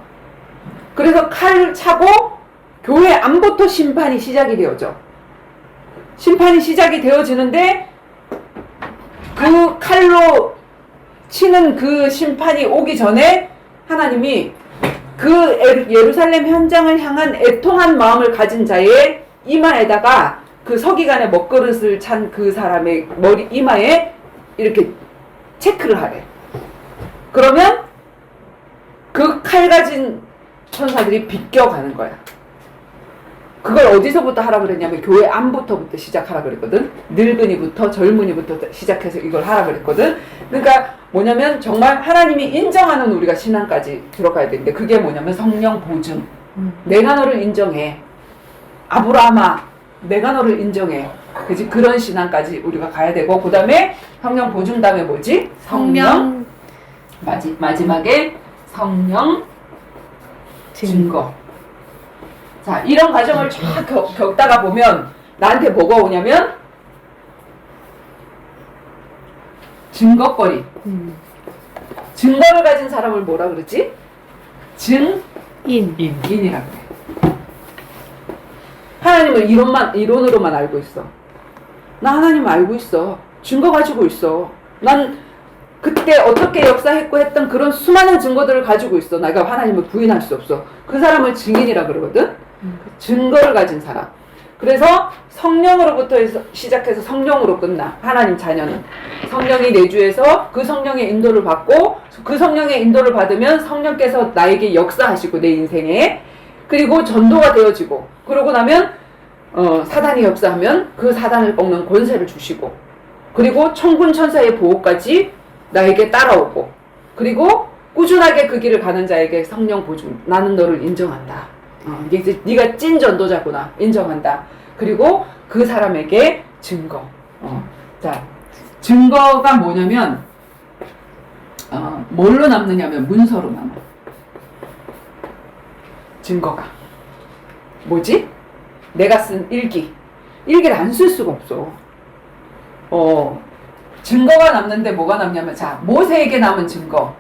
그래서 칼을 차고 교회 안부터 심판이 시작이 되어져. 심판이 시작이 되어지는데 그 칼로 치는 그 심판이 오기 전에 하나님이 그 예루살렘 현장을 향한 애통한 마음을 가진 자의 이마에다가 그 서기관의 먹그릇을 찬 그 사람의 머리 이마에 이렇게 체크를 하래. 그러면 그 칼 가진 천사들이 비껴가는 거야. 그걸 어디서부터 하라 그랬냐면 교회 안부터부터 시작하라 그랬거든. 늙은이부터 젊은이부터 시작해서 이걸 하라 그랬거든. 그러니까 뭐냐면 정말 하나님이 인정하는 우리가 신앙까지 들어가야 되는데 그게 뭐냐면 성령 보증. 내가 너를 인정해. 아브라함아 내가 너를 인정해. 그지? 그런 신앙까지 우리가 가야 되고 그 다음에 성령 보증 다음에 뭐지? 성령 마지막에 성령 증거. 자, 이런 과정을 쫙 겪다가 보면 나한테 뭐가 오냐면 증거거리. 증거를 가진 사람을 뭐라 그러지? 증인이라고 해. 하나님을 이론으로만 알고 있어. 나 하나님 알고 있어. 증거 가지고 있어. 난 그때 어떻게 역사했고 했던 그런 수많은 증거들을 가지고 있어. 내가 하나님을 부인할 수 없어. 그 사람을 증인이라 그러거든. 증거를 가진 사람. 그래서 성령으로부터 시작해서 성령으로 끝나. 하나님 자녀는 성령이 내주해서 그 성령의 인도를 받고 그 성령의 인도를 받으면 성령께서 나에게 역사하시고 내 인생에 그리고 전도가 되어지고 그러고 나면 사단이 역사하면 그 사단을 꺾는 권세를 주시고 그리고 천군 천사의 보호까지 나에게 따라오고 그리고 꾸준하게 그 길을 가는 자에게 성령 보증. 나는 너를 인정한다. 이게 이제 네가 찐 전도자구나. 인정한다. 그리고 그 사람에게 증거. 자, 증거가 뭐냐면 뭘로 남느냐면 문서로 남아. 증거가 뭐지? 내가 쓴 일기. 일기를 안 쓸 수가 없어. 증거가 남는데 뭐가 남냐면, 자, 모세에게 남은 증거.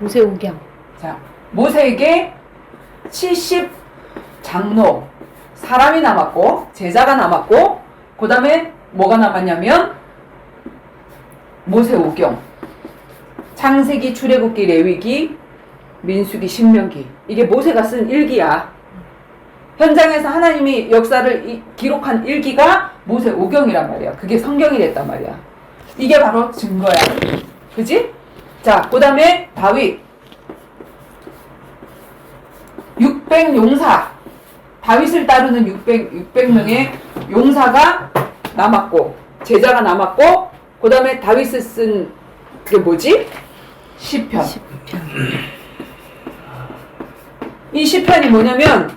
모세오경. 자, 모세에게 70 장로 사람이 남았고 제자가 남았고, 그 다음에 뭐가 남았냐면 모세오경, 창세기, 출애굽기, 레위기, 민수기, 신명기. 이게 모세가 쓴 일기야. 현장에서 하나님이 역사를 기록한 일기가 모세오경이란 말이야. 그게 성경이 됐단 말이야. 이게 바로 증거야. 그지? 자, 그 다음에 다윗 600 용사, 다윗을 따르는 600명의 용사가 남았고 제자가 남았고, 그 다음에 다윗을 쓴 게 뭐지? 시편. 이 시편이 뭐냐면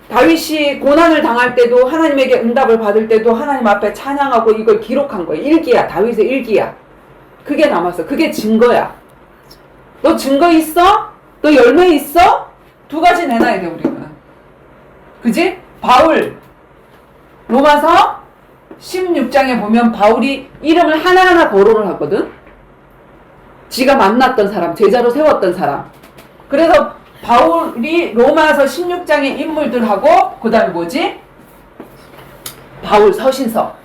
다윗이 고난을 당할 때도 하나님에게 응답을 받을 때도 하나님 앞에 찬양하고 이걸 기록한 거야. 일기야. 다윗의 일기야. 그게 남았어. 그게 증거야. 너 증거 있어? 너 열매 있어? 두 가지 내놔야 돼, 우리는. 그지? 바울 로마서 16장에 보면 바울이 이름을 하나하나 거론을 하거든. 지가 만났던 사람, 제자로 세웠던 사람. 그래서 바울이 로마서 16장의 인물들하고, 그 다음에 뭐지? 바울 서신서.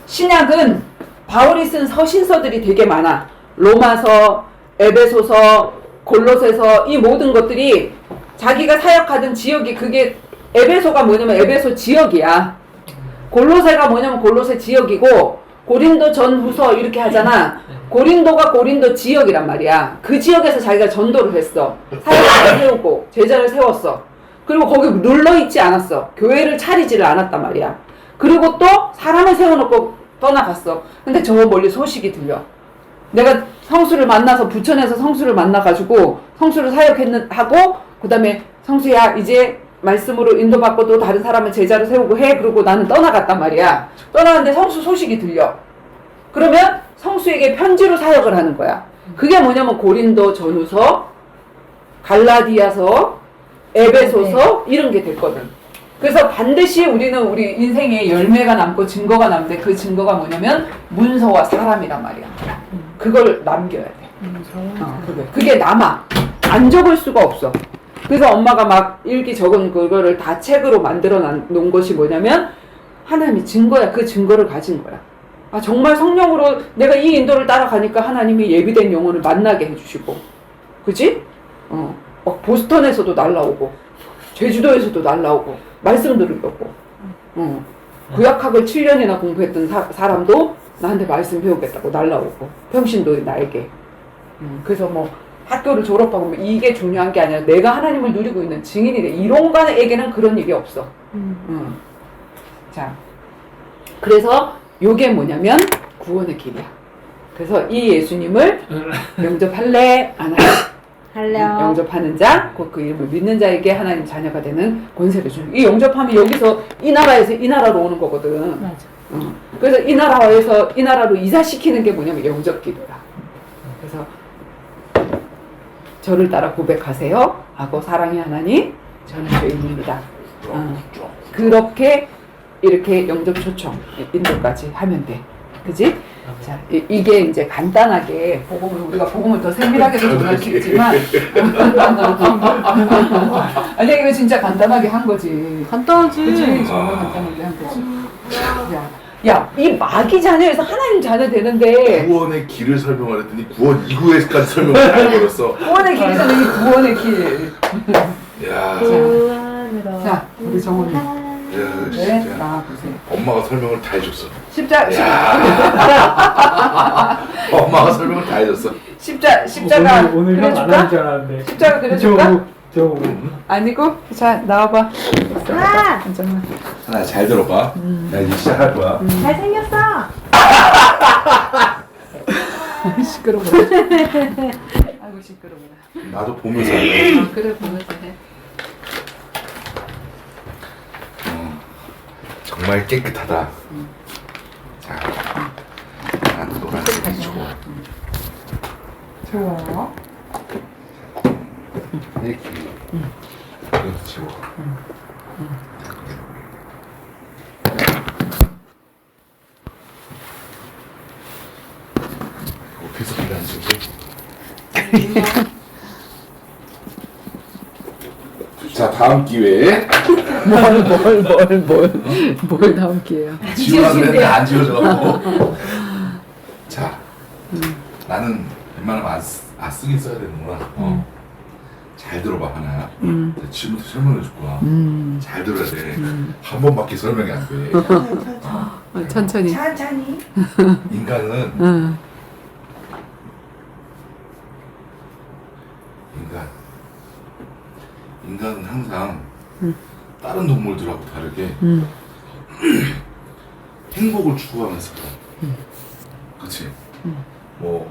신약은 바울이 쓴 서신서들이 되게 많아. 로마서, 에베소서, 골로새서, 이 모든 것들이 자기가 사역하던 지역이, 그게 에베소가 뭐냐면 에베소 지역이야. 골로새가 뭐냐면 골로새 지역이고, 고린도 전후서 이렇게 하잖아. 고린도가 고린도 지역이란 말이야. 그 지역에서 자기가 전도를 했어. 사역을 세우고 제자를 세웠어. 그리고 거기 눌러있지 않았어. 교회를 차리지를 않았단 말이야. 그리고 또 사람을 세워놓고 떠나갔어. 근데 저 멀리 소식이 들려. 내가 성수를 만나서, 부천에서 성수를 만나가지고 성수를 사역하고, 그 다음에 성수야 이제 말씀으로 인도받고 또 다른 사람을 제자로 세우고 해. 그러고 나는 떠나갔단 말이야. 떠나는데 성수 소식이 들려. 그러면 성수에게 편지로 사역을 하는 거야. 그게 뭐냐면 고린도 전후서, 갈라디아서, 에베소서 이런 게 됐거든. 그래서 반드시 우리는 우리 인생에 열매가 남고 증거가 남는데, 그 증거가 뭐냐면 문서와 사람이란 말이야. 그걸 남겨야 돼. 그게 남아. 안 적을 수가 없어. 그래서 엄마가 막 일기 적은 그거를 다 책으로 만들어 놓은 것이 뭐냐면 하나님이 증거야. 그 증거를 가진 거야. 아, 정말 성령으로 내가 이 인도를 따라가니까 하나님이 예비된 영혼을 만나게 해주시고, 그지? 보스턴에서도 날라오고, 제주도에서도 날라오고, 말씀 들으려고. 구약학을 7년이나 공부했던 사람도 나한테 말씀 배우겠다고 날라오고, 평신도에 나에게. 그래서 뭐 학교를 졸업하고 뭐 이게 중요한 게 아니라 내가 하나님을 누리고 있는 증인이 돼. 이론가에게는 그런 일이 없어. 자, 그래서 요게 뭐냐면 구원의 길이야. 그래서 이 예수님을 영접할래? 안 할래? 할래요. 영접하는 자, 곧 그 이름을 믿는 자에게 하나님 자녀가 되는 권세를 주는. 이 영접하면 여기서 이 나라에서 이 나라로 오는 거거든. 맞아. 그래서 이 나라에서 이 나라로 이사시키는 게 뭐냐면 영접 기도야. 그래서 저를 따라 고백하세요 하고, 사랑의 하나님, 저는 죄인입니다. 그렇게 이렇게 영접 초청 인도까지 하면 돼. 그지? 자, 이게 이제 간단하게 우리가 복음을 더 세밀하게 전할 수 있지만 아니 이거 진짜 간단하게 한 거지. 간단하지. 그치? 정말 간단하게 한 거지. 야, 이 마귀 자녀에서 하나님 자녀 되는데 구원의 길을 설명하랬더니 구원 이후에까지 설명을 다 해버렸어. 구원의 길에서는 이 구원의 길. 야, 구원으로. 자, 우리 정원이. 야, 네, 진짜. 나와보세요. 엄마가 설명을 다 해줬어. 엄마가 설명을 다 해줬어. 십자가 오늘 형 안 그려줄까? 하는 줄 알았는데. 십자가 그려줄까? 저 아니고? 자, 나와봐. 아! 잠깐만. 하나 잘 들어봐. 나 이제 시작할 거야. 잘생겼어. 시끄러워라. 아이고 시끄러워라. 나도 보면서 해. 그래 보면서 해. 정말 깨끗하다. 자, 나도 노란색이 좋아. 좋아. 이렇게. 이것도 지워. 계속 일안 쓰고. 자, 다음 기회에 뭘 다음 기회야. 지우라 그랬는데 안 지워져가지고. 자, 나는 웬만하면 안 쓰긴 써야 되는구나. 잘 들어봐, 하나야. 지금부터 설명해 줄 거야. 잘 들어야 돼. 한 번밖에 설명이 안 돼. 천천히. 천천히. 인간은 응. 인간은 항상 다른 동물들하고 다르게 행복을 추구하면서 살아. 그치? 뭐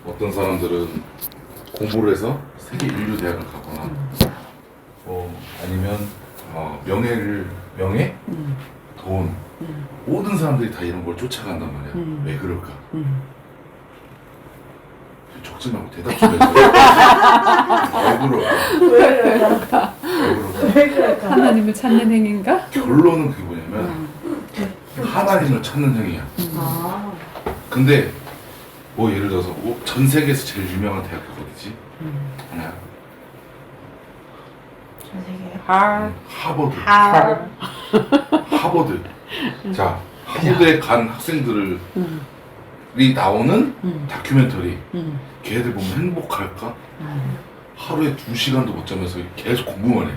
어떤 사람들은 공부를 해서 세계 인류 대학을 가거나 아니면 명예, 돈, 모든 사람들이 다 이런 걸 쫓아간단 말이야. 왜 그럴까? 적지 말고 대답 좀 해줘. 왜 그럴까? 왜 그럴까? 왜 그럴까? 하나님을 찾는 행인가? 결론은 그게 뭐냐면 하나님을 찾는 행위야. 아. 근데 뭐 예를 들어서 전 세계에서 제일 유명한 대학교가 어디지? 하나야. 전 세계. 하버드. 아. 하버드. 자, 하버드에 간 학생들이 나오는 다큐멘터리. 걔들 보면 행복할까? 하루에 2시간도 못 자면서 계속 공부만 해.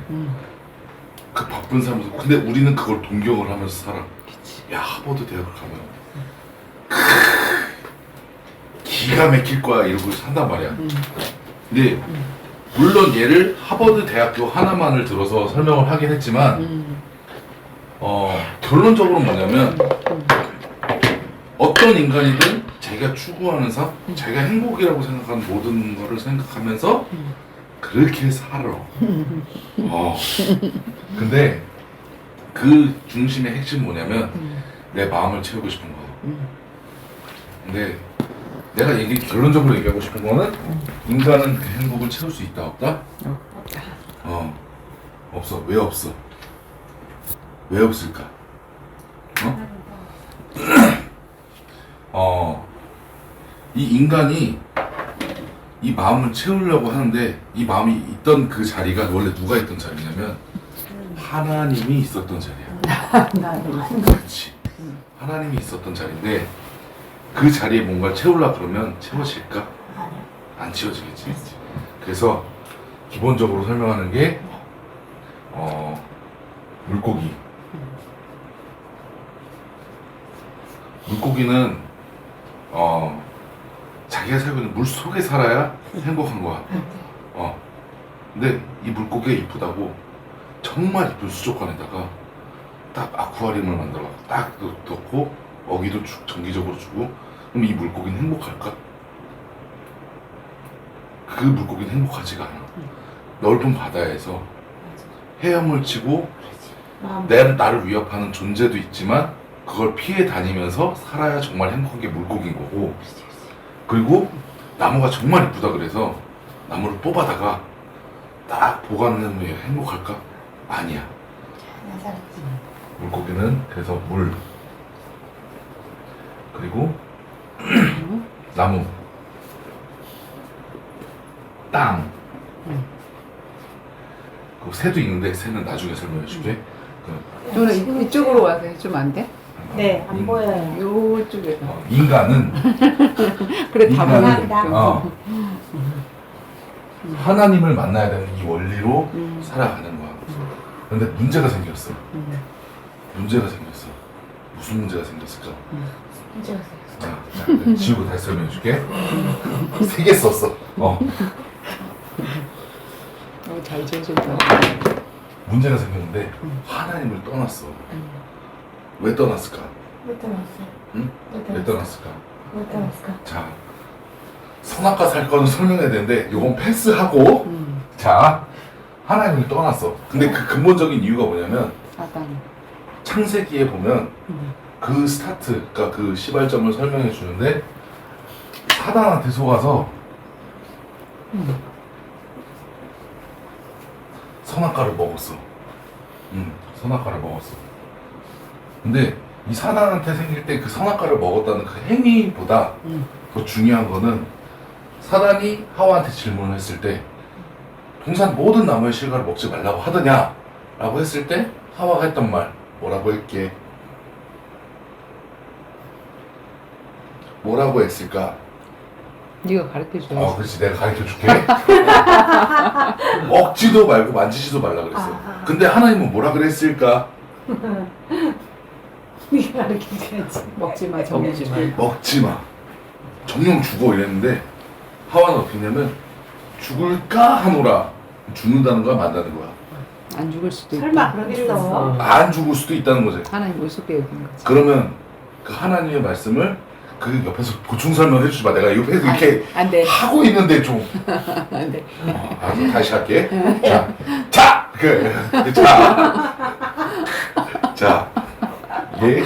그 바쁜 삶에서. 근데 우리는 그걸 동경을 하면서 살아. 야, 하버드 대학을 가면 기가 막힐 거야 이러고 산단 말이야. 근데 물론 얘를 하버드 대학교 하나만을 들어서 설명을 하긴 했지만 결론적으로 뭐냐면 어떤 인간이든 자기가 추구하는 삶, 자기가 행복이라고 생각하는 모든 거를 생각하면서 그렇게 살아. 근데 그 중심의 핵심은 뭐냐면 내 마음을 채우고 싶은 거야. 근데 내가 결론적으로 얘기하고 싶은 거는 인간은 그 행복을 채울 수 있다 없다? 없어. 왜 없어? 왜 없을까? 이 인간이 이 마음을 채우려고 하는데 이 마음이 있던 그 자리가 원래 누가 있던 자리냐면 하나님이 있었던 자리야. 그렇지. 하나님이 있었던 자리인데 그 자리에 뭔가를 채우려고 그러면 채워질까? 안 채워지겠지. 그래서 기본적으로 설명하는 게 물고기. 물고기는 자기가 살고 있는 물 속에 살아야 행복한 거야. 근데 이 물고기가 이쁘다고 정말 이쁜 수족관에다가 딱 아쿠아리움을 만들어 딱 넣고 먹이도 정기적으로 주고 그럼 이 물고기는 행복할까? 그 물고기는 행복하지가 않아. 넓은 바다에서 헤엄을 치고 나를 위협하는 존재도 있지만 그걸 피해 다니면서 살아야 정말 행복한 게 물고기인 거고, 그리고 나무가 정말 이쁘다 그래서 나무를 뽑아다가 딱 보관하면 행복할까? 아니야. 물고기는 그래서 물, 그리고 나무, 땅, 그 새도 있는데 새는 나중에 설명해 줄게. 저는 이쪽으로 와서 해주면 안 돼? 네, 안 보여요. 요쪽에서. 인간은 그래 다 인간은 보여. 하나님을 만나야 되는 이 원리로 살아가는 거야. 그런데 문제가 생겼어. 문제가 생겼어. 무슨 문제가 생겼을까? 문제가 자, 네, 지우고 다시 설명해 줄게. 3개 썼어. 잘 지어준다. 문제가 생겼는데 하나님을 떠났어. 왜 떠났을까? 왜 떠났어? 응? 왜 떠났을까? 왜 떠났을까? 자, 선악과 사건을 설명해야 되는데 요건 패스하고 자 하나님을 떠났어. 근데 그 근본적인 이유가 뭐냐면 사단. 창세기에 보면 그 스타트, 그러니까 그 시발점을 설명해 주는데 사단한테 속아서 선악과를 먹었어. 선악과를 먹었어. 근데 이 사단한테 생길 때 그 선악과를 먹었다는 그 행위보다 더 중요한 거는 사단이 하와한테 질문을 했을 때 동산 모든 나무의 실과를 먹지 말라고 하더냐? 라고 했을 때 하와가 했던 말 뭐라고 했게? 뭐라고 했을까? 네가 가르쳐줘야지. 그렇지. 내가 가르쳐줄게. 먹지도 말고 만지지도 말라 그랬어. 근데 하나님은 뭐라 그랬을까? 네가 가르쳐줘야지. 먹지 마, 먹지 정지 마. 마. 먹지 마. 정령 죽어 이랬는데 하와는 어떻게 했냐면 죽을까 하노라. 죽는다는 거야 만다는 거야. 안 죽을 수도 있고. 설마 그러겠어. 안 죽을 수도 있다는 거지. 하나님 우습게 여긴 거지. 그러면 그 하나님의 말씀을 그 옆에서 보충 설명해 주지 마. 내가 옆에서 이렇게 안 돼. 하고 있는데 좀. 안 돼. 알았어, 다시 할게. 자, 이게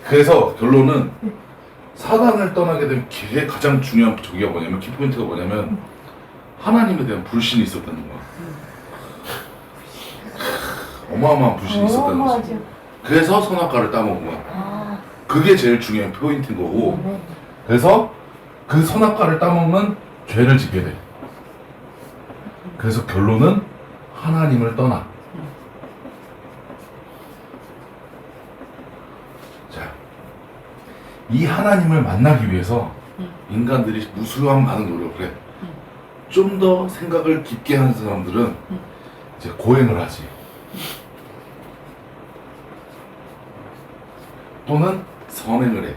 그래서 결론은 사단을 떠나게 된 게 가장 중요한 저기가 뭐냐면 키포인트가 뭐냐면 하나님에 대한 불신이 있었다는 거야. 어마어마한 불신이 있었다는 거지. 그래서 선악과를 따먹은 거야. 그게 제일 중요한 포인트인 거고. 그래서 그 선악과를 따먹는 죄를 짓게 돼. 그래서 결론은 하나님을 떠나. 자, 이 하나님을 만나기 위해서 인간들이 무수한 많은 노력을 해. 좀 더 생각을 깊게 하는 사람들은 이제 고행을 하지. 또는 선행을 해.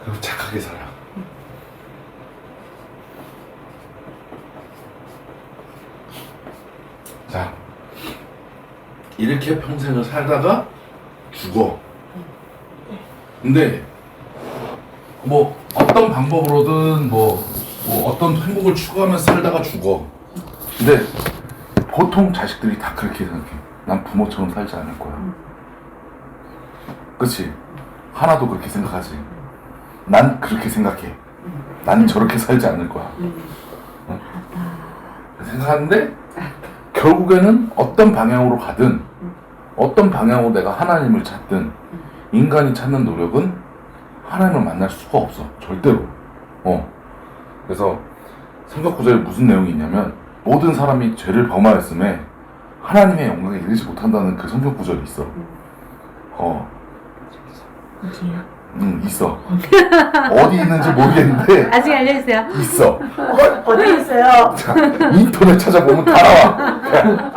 그리고 착하게 살아. 자, 이렇게 평생을 살다가 죽어. 근데 뭐 어떤 방법으로든 뭐 어떤 행복을 추구하면서 살다가 죽어. 근데 보통 자식들이 다 그렇게 생각해. 난 부모처럼 살지 않을 거야. 그치? 하나도 그렇게 생각하지. 난 그렇게 생각해. 난 저렇게 살지 않을 거야. 어? 생각하는데 결국에는 어떤 방향으로 가든 어떤 방향으로 내가 하나님을 찾든 인간이 찾는 노력은 하나님을 만날 수가 없어. 절대로. 그래서 성경 구절에 무슨 내용이 있냐면 모든 사람이 죄를 범하였음에 하나님의 영광에 이르지 못한다는 그 성경 구절이 있어. 있어. 어디 있는지 모르겠는데 아직 알려주세요. 있어. 어디 있어요? 자, 인터넷 찾아보면 다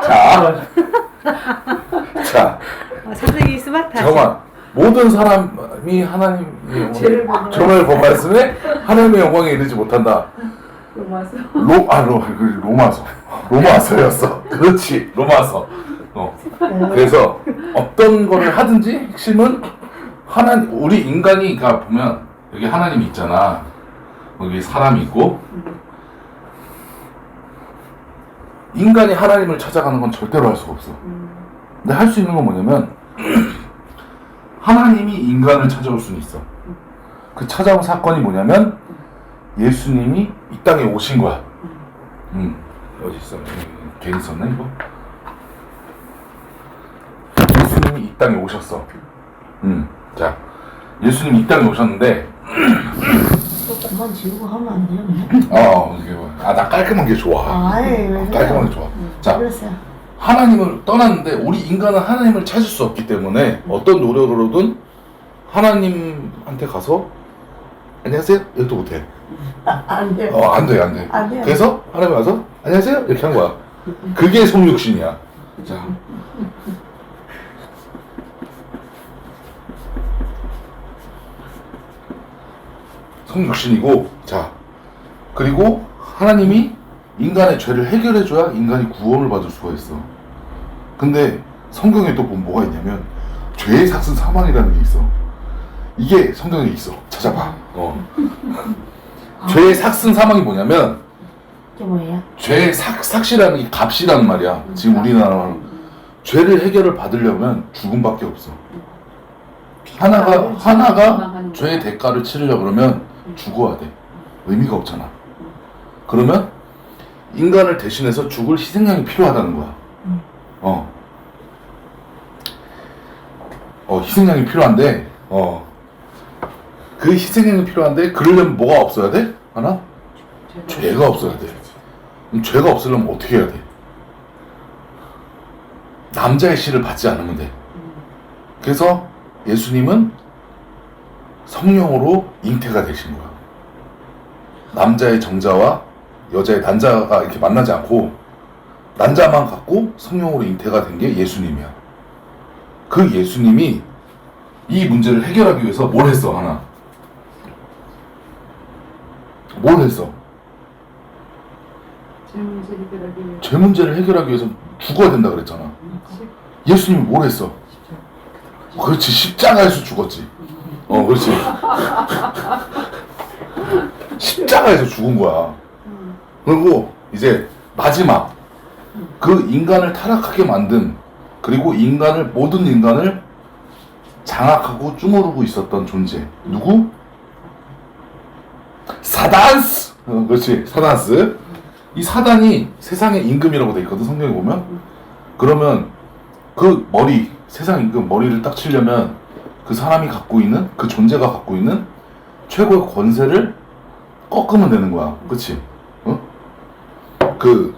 나와. 자, 선생님이 스마트하죠. 잠깐만. 모든 사람이 하나님의 죄를 정말 범하였음에 하나님의 영광에 이르지 못한다. 로마서. 로마서였어. 그렇지, 로마서. 그래서 어떤 거를 하든지 핵심은 우리 인간이가 보면 여기 하나님이 있잖아. 여기 사람이 있고 인간이 하나님을 찾아가는 건 절대로 할 수가 없어. 근데 할 수 있는 건 뭐냐면 하나님이 인간을 찾아올 수는 있어. 그 찾아온 사건이 뭐냐면 예수님이 이 땅에 오신 거야. 어디 있어? 괜히 썼나 이거? 예수님이 이 땅에 오셨어. 자, 예수님이 이 땅에 오셨는데 그만 지우고 하면 안 돼요? 나 깔끔한 게 좋아. 아이, 왜 깔끔한 게 좋아. 자, 그랬어요. 하나님을 떠났는데 우리 인간은 하나님을 찾을 수 없기 때문에 어떤 노력으로든 하나님한테 가서 안녕하세요? 이것도 못해. 안 돼요. 안 돼. 안 돼요. 그래서 하나님 와서 안녕하세요? 이렇게 한 거야. 그게 성육신이야. 자. 성육신이고, 자. 그리고 하나님이 인간의 죄를 해결해줘야 인간이 구원을 받을 수가 있어. 근데 성경에 또 보면 뭐가 있냐면 죄의 삭슨 사망이라는 게 있어. 이게 성경에 있어. 찾아봐. 죄의 삭슨 사망이 뭐냐면 이게 뭐예요? 죄의 삭시라는 게 값이라는 말이야. 지금 우리나라는 죄를 해결을 받으려면 죽음밖에 없어. 하나가 죄의 대가를 치르려 그러면 죽어야 돼. 의미가 없잖아. 그러면 인간을 대신해서 죽을 희생양이 필요하다는 거야. 희생양이 필요한데, 그 희생양이 필요한데, 그러려면 뭐가 없어야 돼? 하나? 죄가 없어야 돼. 그럼 죄가 없으려면 어떻게 해야 돼? 남자의 씨를 받지 않으면 돼. 그래서 예수님은 성령으로 잉태가 되신 거야. 남자의 정자와 여자의 난자가 이렇게 만나지 않고 난자만 갖고 성령으로 잉태가 된 게 예수님이야. 그 예수님이 이 문제를 해결하기 위해서 뭘 했어? 하나. 뭘 했어? 죄 문제를 해결하기 위해서 죽어야 된다 그랬잖아. 예수님이 뭘 했어? 그렇지, 십자가에서 죽었지. 그렇지. 십자가에서 죽은 거야. 그리고 이제 마지막 그 인간을 타락하게 만든, 그리고 모든 인간을 장악하고 쭈무르고 있었던 존재, 누구? 사단스. 그렇지, 사단스. 이 사단이 세상의 임금이라고 돼 있거든, 성경에 보면. 그러면 그 머리, 세상 임금 머리를 딱 치려면 그 사람이 갖고 있는, 그 존재가 갖고 있는 최고의 권세를 꺾으면 되는 거야. 그치? 그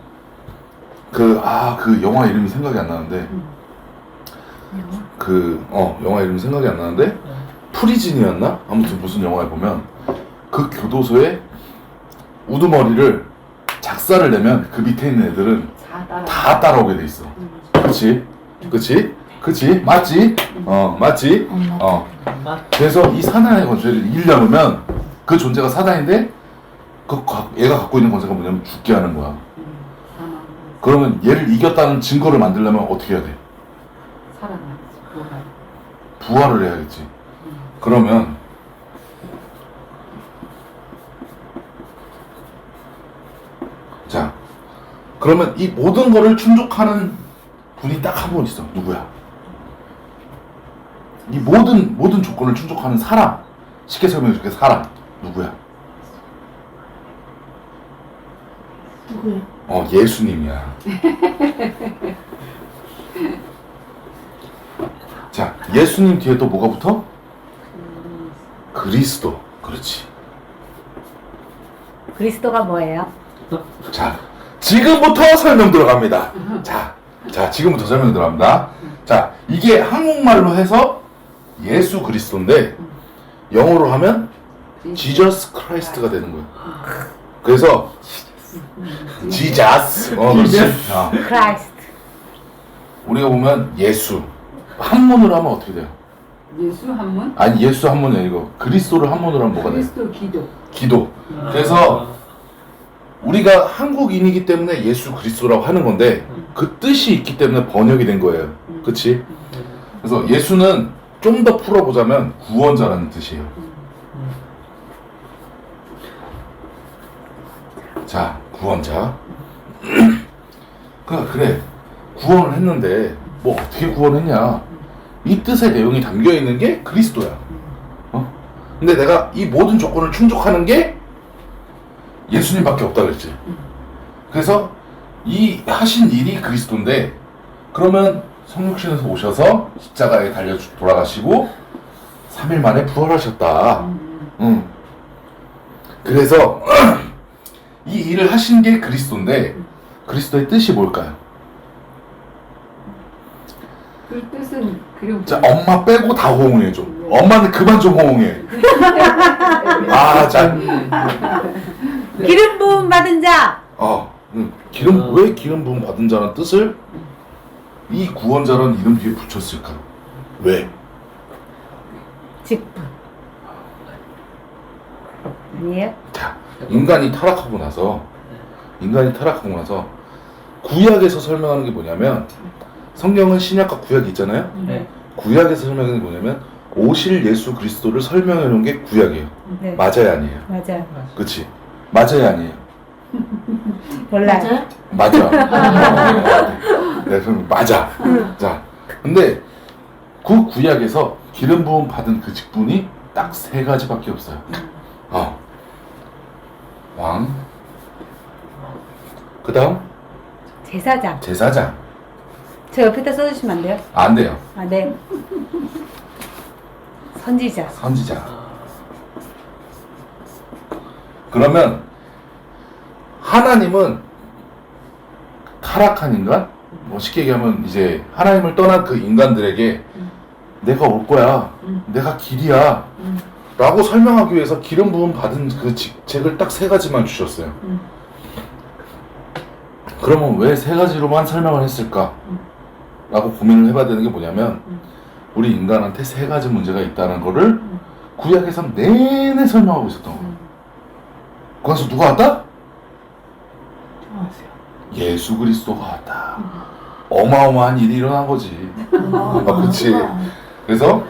영화 이름이 생각이 안 나는데, 영화 이름이 생각이 안 나는데, 프리즌이었나? 아무튼 무슨 영화에 보면, 그 교도소에 우두머리를 작사를 내면 그 밑에 있는 애들은 다 따라오게 돼 있어. 그치? 그치? 그치? 맞지? 맞지? 그래서 이 사단의 권세를 이기려면 그 존재가 사단인데 얘가 갖고 있는 권세가 뭐냐면 죽게 하는 거야. 그러면 얘를 이겼다는 증거를 만들려면 어떻게 해야 돼? 부활을 해야겠지. 그러면 자, 그러면 이 모든 거를 충족하는 분이 딱 한 분 있어. 누구야? 이 모든 조건을 충족하는 사람. 쉽게 설명해줄게. 사람. 누구야? 누구예요? 예수님이야. 자, 예수님 뒤에 또 뭐가 붙어? 그리스도. 그렇지. 그리스도가 뭐예요? 자, 지금부터 설명 들어갑니다. 자, 지금부터 설명 들어갑니다. 자, 이게 한국말로 해서 예수 그리스도인데 영어로 하면 Jesus Christ가 되는 거야. 그래서 Jesus. 그렇지. 크라이스트. 우리가 보면 예수 한문으로 하면 어떻게 돼요? 예수 한문? 아니, 예수 한문이 아니고 그리스도를 한문으로 하면 뭐가 돼요? 그리스도 기도. 기도. 그래서 우리가 한국인이기 때문에 예수 그리스도라고 하는 건데 그 뜻이 있기 때문에 번역이 된 거예요. 그치? 그래서 예수는 좀 더 풀어보자면 구원자라는 뜻이에요. 자, 구원자. 그래. 구원을 했는데 뭐 어떻게 구원했냐? 이 뜻의 내용이 담겨 있는 게 그리스도야. 근데 내가 이 모든 조건을 충족하는 게 예수님밖에 없다 그랬지. 그래서 이 하신 일이 그리스도인데, 그러면 성육신에서 오셔서 십자가에 달려 돌아가시고 3일 만에 부활하셨다. 그래서 이 일을 하신 게 그리스도인데 그리스도의 뜻이 뭘까요? 그 뜻은 그리고 자, 엄마 빼고 다 호응해 줘. 엄마는 그만 좀 호응해. 자. 기름 부음 받은 자. 왜 기름 부음 받은 자라는 뜻을 이 구원자라는 이름 뒤에 붙였을까? 왜? 직분. 아니에요? 자, 인간이 타락하고 나서 구약에서 설명하는 게 뭐냐면, 성경은 신약과 구약이 있잖아요. 네. 구약에서 설명하는 게 뭐냐면 오실 예수 그리스도를 설명해 놓은 게 구약이에요. 네. 맞아요, 아니에요? 맞아요. 그렇지? 맞아요, 아니에요? 몰라요. 맞아요? 맞아. 네, 그럼 맞아. 자, 근데 그 구약에서 기름 부음 받은 그 직분이 딱 세 가지밖에 없어요. 왕, 그 다음 제사장. 제사장. 저 옆에다 써주시면 안 돼요? 안 돼요. 아, 네. 선지자. 선지자. 그러면 하나님은 타락한 인간? 뭐 쉽게 얘기하면 이제 하나님을 떠난 그 인간들에게 내가 올 거야. 내가 길이야. 라고 설명하기 위해서 기름 부음 받은 그 직책을 딱 세 가지만 주셨어요. 그러면 왜 세 가지로만 설명을 했을까? 라고 고민을 해봐야 되는 게 뭐냐면 우리 인간한테 세 가지 문제가 있다는 거를 구약에서 내내 설명하고 있었던 거예요. 거기서 누가 왔다? 예수 그리스도가 왔다. 어마어마한 일이 일어난 거지. 그렇지. 그래서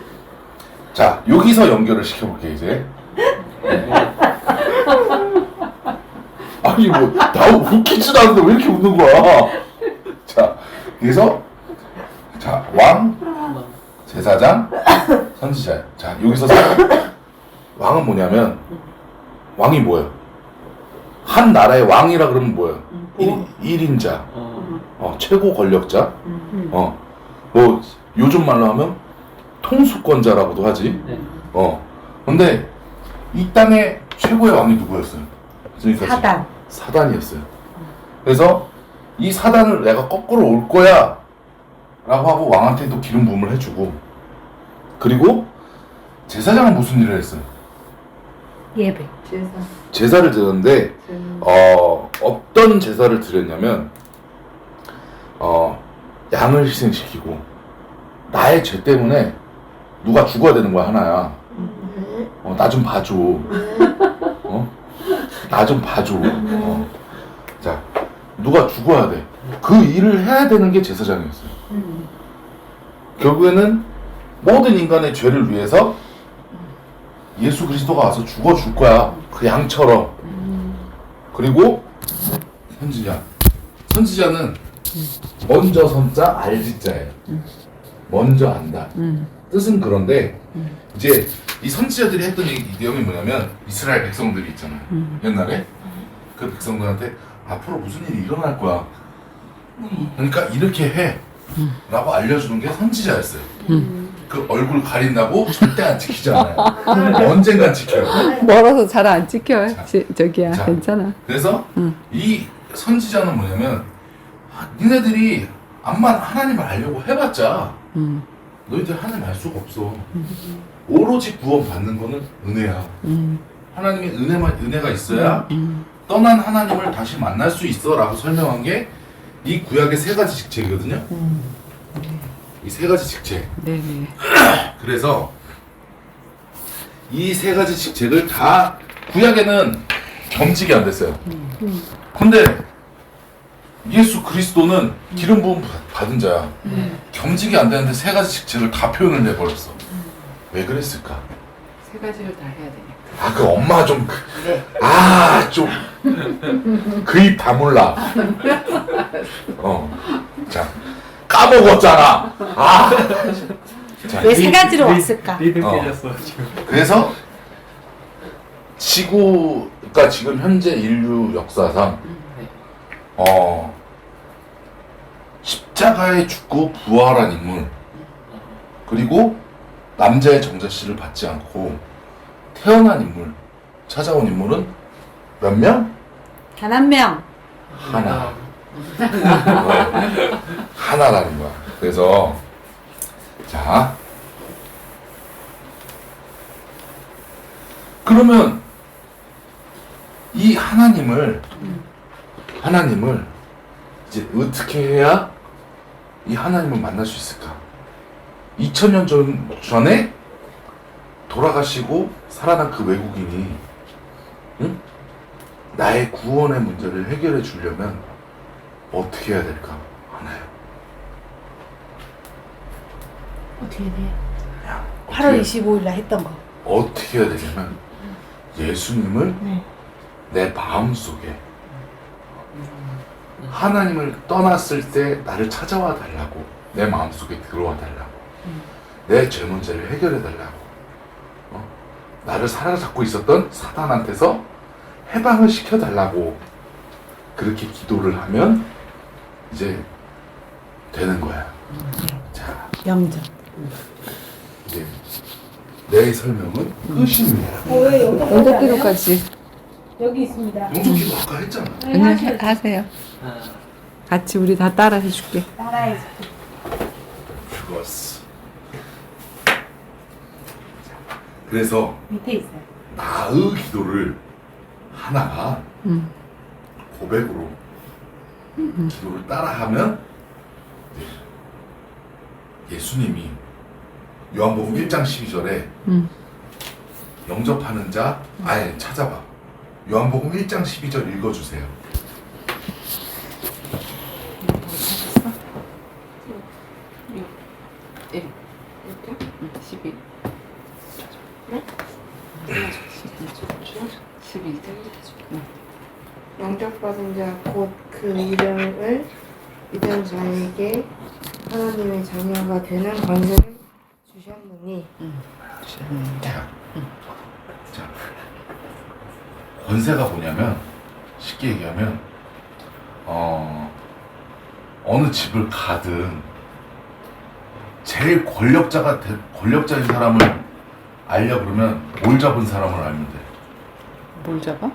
자 여기서 연결을 시켜볼게 이제. 아니 뭐 나 웃기지도 않는데 왜 이렇게 웃는 거야? 자 그래서 자 왕, 제사장, 선지자. 자 여기서 왕은 뭐냐면 왕이 뭐예요? 한 나라의 왕이라 그러면 뭐예요? 1인자, 최고 권력자, 뭐 요즘 말로 하면 통수권자라고도 하지. 네. 근데 이 땅의 최고의 왕이 누구였어요? 지금까지? 사단. 사단이었어요. 그래서 이 사단을 내가 거꾸로 올 거야 라고 하고 왕한테도 기름 부음을 해주고, 그리고 제사장은 무슨 일을 했어요? 예배. 제사를 드렸는데 어떤 제사를 드렸냐면 양을 희생시키고 나의 죄 때문에 누가 죽어야 되는 거야 하나야. 나 좀 봐줘. 나 좀 봐줘. 자 누가 죽어야 돼. 그 일을 해야 되는 게 제사장이었어요. 결국에는 모든 인간의 죄를 위해서 예수 그리스도가 와서 죽어줄 거야. 그 양처럼. 그리고 선지자. 선지자는 먼저 선자 알지자예요. 먼저 안다. 뜻은 그런데 이제 이 선지자들이 했던 내용이 뭐냐면 이스라엘 백성들이 있잖아요. 옛날에 그 백성들한테 앞으로 무슨 일이 일어날 거야. 그러니까 이렇게 해. 라고 알려주는 게 선지자였어요. 그 얼굴 가린다고 절대 안 지키잖아요. 언젠간 지켜요. 멀어서 잘 안 지켜요. 자, 저기야, 자. 괜찮아. 그래서 이 선지자는 뭐냐면 니네들이 암만 하나님을 알려고 해봤자 너희들 하나님 알 수가 없어. 오로지 구원 받는 거는 은혜야. 하나님의 은혜가 있어야 떠난 하나님을 다시 만날 수 있어 라고 설명한 게 이 구약의 세 가지 직책이거든요. 이 세 가지 직책. 네네. 그래서 이 세 가지 직책을 다 구약에는 겸직이 안 됐어요. 근데 예수 그리스도는 기름 부음 받은 자야. 겸직이 안 되는데 세 가지 직책을 다 표현을 해버렸어. 왜 그랬을까? 세 가지를 다 해야 되니까. 아, 그 엄마 좀, 그 입 다물라. 자, 까먹었잖아. 자, 왜 세 가지로 왔을까? 리듬 어. 깨졌어 지금. 그래서 그러니까 지금 현재 인류 역사상 십자가에 죽고 부활한 인물, 그리고 남자의 정자씨를 받지 않고 태어난 인물, 찾아온 인물은 몇 명? 단 한 명. 하나. 하나라는 거야. 그래서 자, 그러면 이 하나님을 이제 어떻게 해야 이 하나님을 만날 수 있을까? 2000년 전에 돌아가시고 살아난 그 외국인이 나의 구원의 문제를 해결해 주려면 어떻게 해야 될까? 하나요. 어떻게 돼요? 8월 25일 날 했던 거. 어떻게 해야 되냐면 예수님을 네. 내 마음속에 하나님을 떠났을 때 나를 찾아와 달라고, 내 마음속에 들어와 달라고, 내 죄 문제를 해결해 달라고, 나를 사로잡고 있었던 사단한테서 해방을 시켜 달라고 그렇게 기도를 하면 이제 되는 거야. 자, 영접. 이제 내 설명은 끝입니다. 왜 영접 기도까지. 여기 있습니다. 영접 기도 아까 했잖아. 그냥 하세요. 같이 우리 다 따라 해줄게. 따라해서. 죽었어. 그래서 밑에 있어요. 나의 기도를 하나가 고백으로 기도를 따라하면 예수님이 요한복음 1장 12절에 영접하는 자 아예 찾아봐. 요한복음 1장 12절 읽어주세요. 영접받은 자 곧 그 이름을 믿은 자에게 하나님의 자녀가 되는 권세를 주셨느니 자, 권세가 뭐냐면 쉽게 얘기하면 어느 집을 가든 제일 권력자인 사람을 알려 그러면 뭘 잡은 사람을 알면 돼. 뭘 잡아?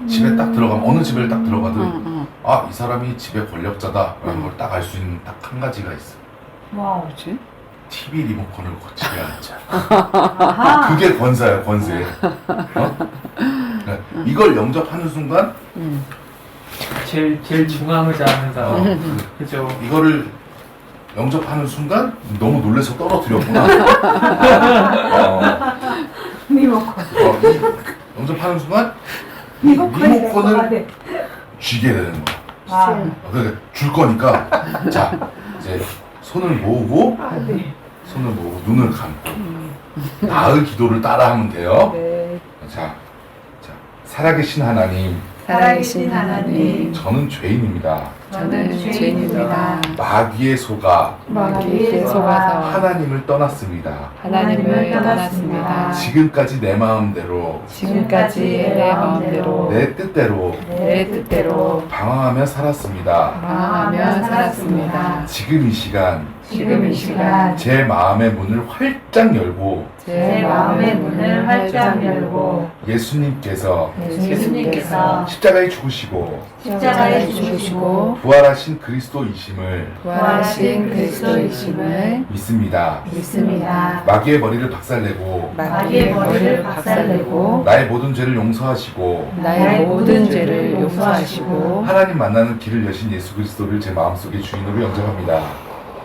집에 딱 들어가면 어느 집에 딱 들어가든 아, 이 사람이 집의 권력자다 라는 걸 딱 알 수 있는 딱 한 가지가 있어. 와우. 그렇지? TV 리모컨을 집에 앉자. 아하. 그게 권세야, 권세. 그러니까 이걸 영접하는 순간 제일 중앙을 잡는 사람. 그죠? 이거를 영접하는 순간 너무 놀라서 떨어뜨렸구나. 리모컨. 영접하는 순간 리모컨이 리모컨을 쥐게 되는 거야. 아, 그러니까 줄 거니까 자 이제 손을 모으고 네. 손을 모으고 눈을 감고 나의 기도를 따라하면 돼요. 네. 자, 살아계신 하나님, 살아계신 하나님, 저는 죄인입니다. 저는 죄인입니다. 마귀의 소가 마귀에게 속아서 하나님을 떠났습니다. 하나님을 떠났습니다. 지금까지 내 마음대로 지금까지 내 마음대로 내 뜻대로 내 뜻대로 방황하며 살았습니다. 방황하며 살았습니다. 지금 이 시간 지금 이 시간 제 마음의 문을 활짝 열고 제 마음의 문을 활짝 열고 예수님께서 예수님께서 십자가에 죽으시고 십자가에 죽으시고 부활하신 그리스도이심을 부활하신 그리스도이심을 믿습니다. 믿습니다. 마귀의 머리를 박살내고 마귀의 머리를 박살내고 나의 모든 죄를 용서하시고 나의 모든 죄를 용서하시고 하나님 만나는 길을 여신 예수 그리스도를 제 마음속의 주인으로 영접합니다.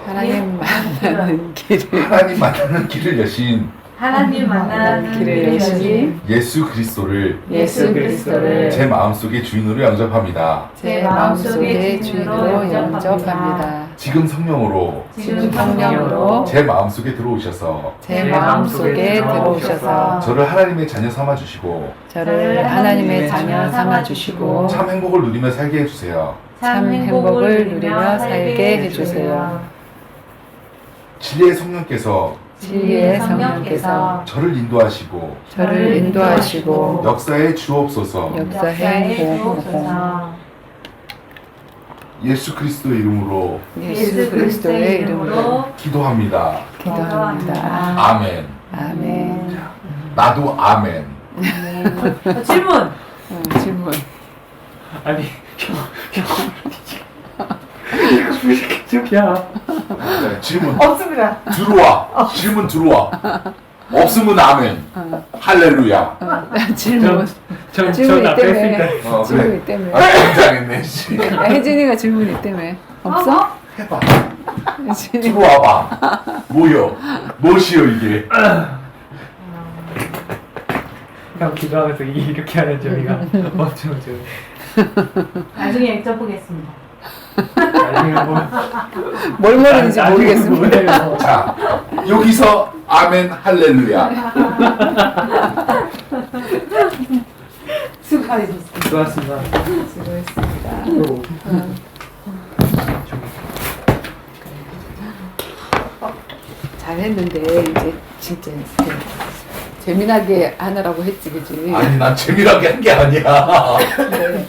하나님 만나는 길을 하나님 만나는 길을 여신 하나님 만나는 길을 여신 예수 그리스도를 예수 그리스도를 제 마음속의 주인으로 영접합니다. 제 마음속의 주인으로 영접합니다. 지금 성령으로 지금 성령으로 제 마음속에 들어오셔서 제 마음속에 들어오셔서 저를 하나님의 자녀 삼아 주시고 저를 하나님의 자녀 삼아 주시고 참 행복을 누리며 살게 해주세요. 참 행복을 누리며 살게 해주세요. 진리의 성령께서 진리의 성령께서 저를 인도하시고 저를 인도하시고 역사에 주옵소서. 역사해 보옵소서. 예수 그리스도의 이름으로 예수 그리스도의 이름으로 기도합니다. 기도합니다. 아멘. 아멘. 나도 아멘. 질문. 질문. 아니 저기야. 네, 질문 없습니다. 들어와. 질문 들어와. 없으면 아멘. 할렐루야. 질문. 저 질문 앞에 때문에. 했으니까. 질문 때문에. 아, 긴장했네. 씨. 혜진이가 질문이 때문에. 없어? 해봐. 혜진이. 들어와봐. 뭐요? 무엇이요 이게? 형 기도하면서 이렇게 하는 저희가 엄청 저 나중에 여쭤보겠습니다. 나중에 뭘 모르는지 모르겠습니다. 자, 여기서 아멘 할렐루야. 수고하셨습니다. 좋았습니다. 수고했습니다. 또 잘했는데 이제 진짜 재미나게 하느라고 했지, 그지? 아니 난 재미나게 한 게 아니야. 네.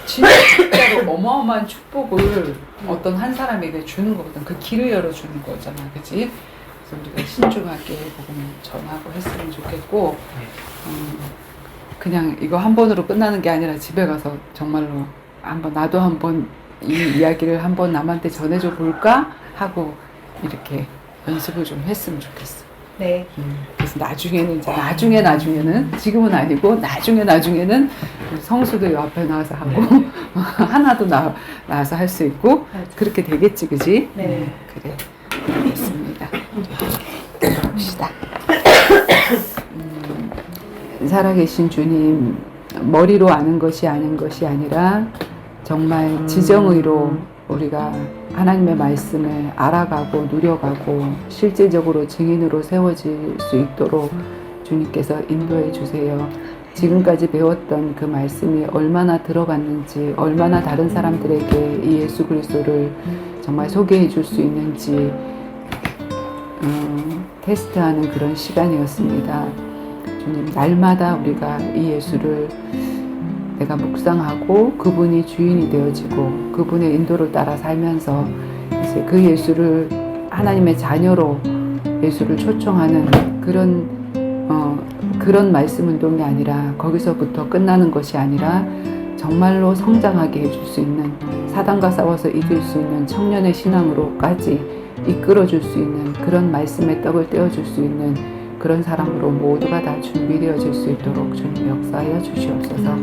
진짜로 어마어마한 축복을 어떤 한 사람에게 주는 거거든. 그 길을 열어주는 거잖아, 그지? 그래서 우리가 신중하게 복음을 전하고 했으면 좋겠고, 그냥 이거 한 번으로 끝나는 게 아니라 집에 가서 정말로 한번 나도 한번 이 이야기를 한번 남한테 전해줘 볼까 하고 이렇게 연습을 좀 했으면 좋겠어. 네. 그래서 나중에는 이제 나중에는 지금은 아니고 나중에는 우리 성수도 요 앞에 나와서 하고 하나도 나와서 할 수 있고 그렇게 되겠지, 그지? 네. 그래, 알겠습니다. 봅시다. 살아계신 주님, 머리로 아는 것이 아니라 정말 지정의로 우리가 하나님의 말씀을 알아가고 누려가고 실질적으로 증인으로 세워질 수 있도록 주님께서 인도해 주세요. 지금까지 배웠던 그 말씀이 얼마나 들어갔는지, 얼마나 다른 사람들에게 이 예수 그리스도를 정말 소개해 줄 수 있는지 테스트하는 그런 시간이었습니다. 주님, 날마다 우리가 이 예수를 내가 묵상하고 그분이 주인이 되어지고 그분의 인도를 따라 살면서 이제 그 예수를 하나님의 자녀로 예수를 초청하는 그런 말씀 운동이 아니라 거기서부터 끝나는 것이 아니라 정말로 성장하게 해줄 수 있는, 사단과 싸워서 이길 수 있는 청년의 신앙으로까지 이끌어줄 수 있는 그런 말씀의 떡을 떼어줄 수 있는 그런 사람으로 모두가 다 준비되어질 수 있도록 주님 역사하여 주시옵소서.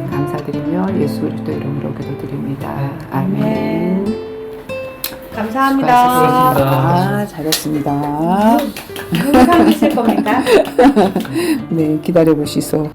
감사드리며 예수 그리스도 이름으로 기도드립니다. 아멘. 감사합니다. 수고하셨습니다. 잘했습니다. 영상 있을 겁니까? 네, 기다려 보시소.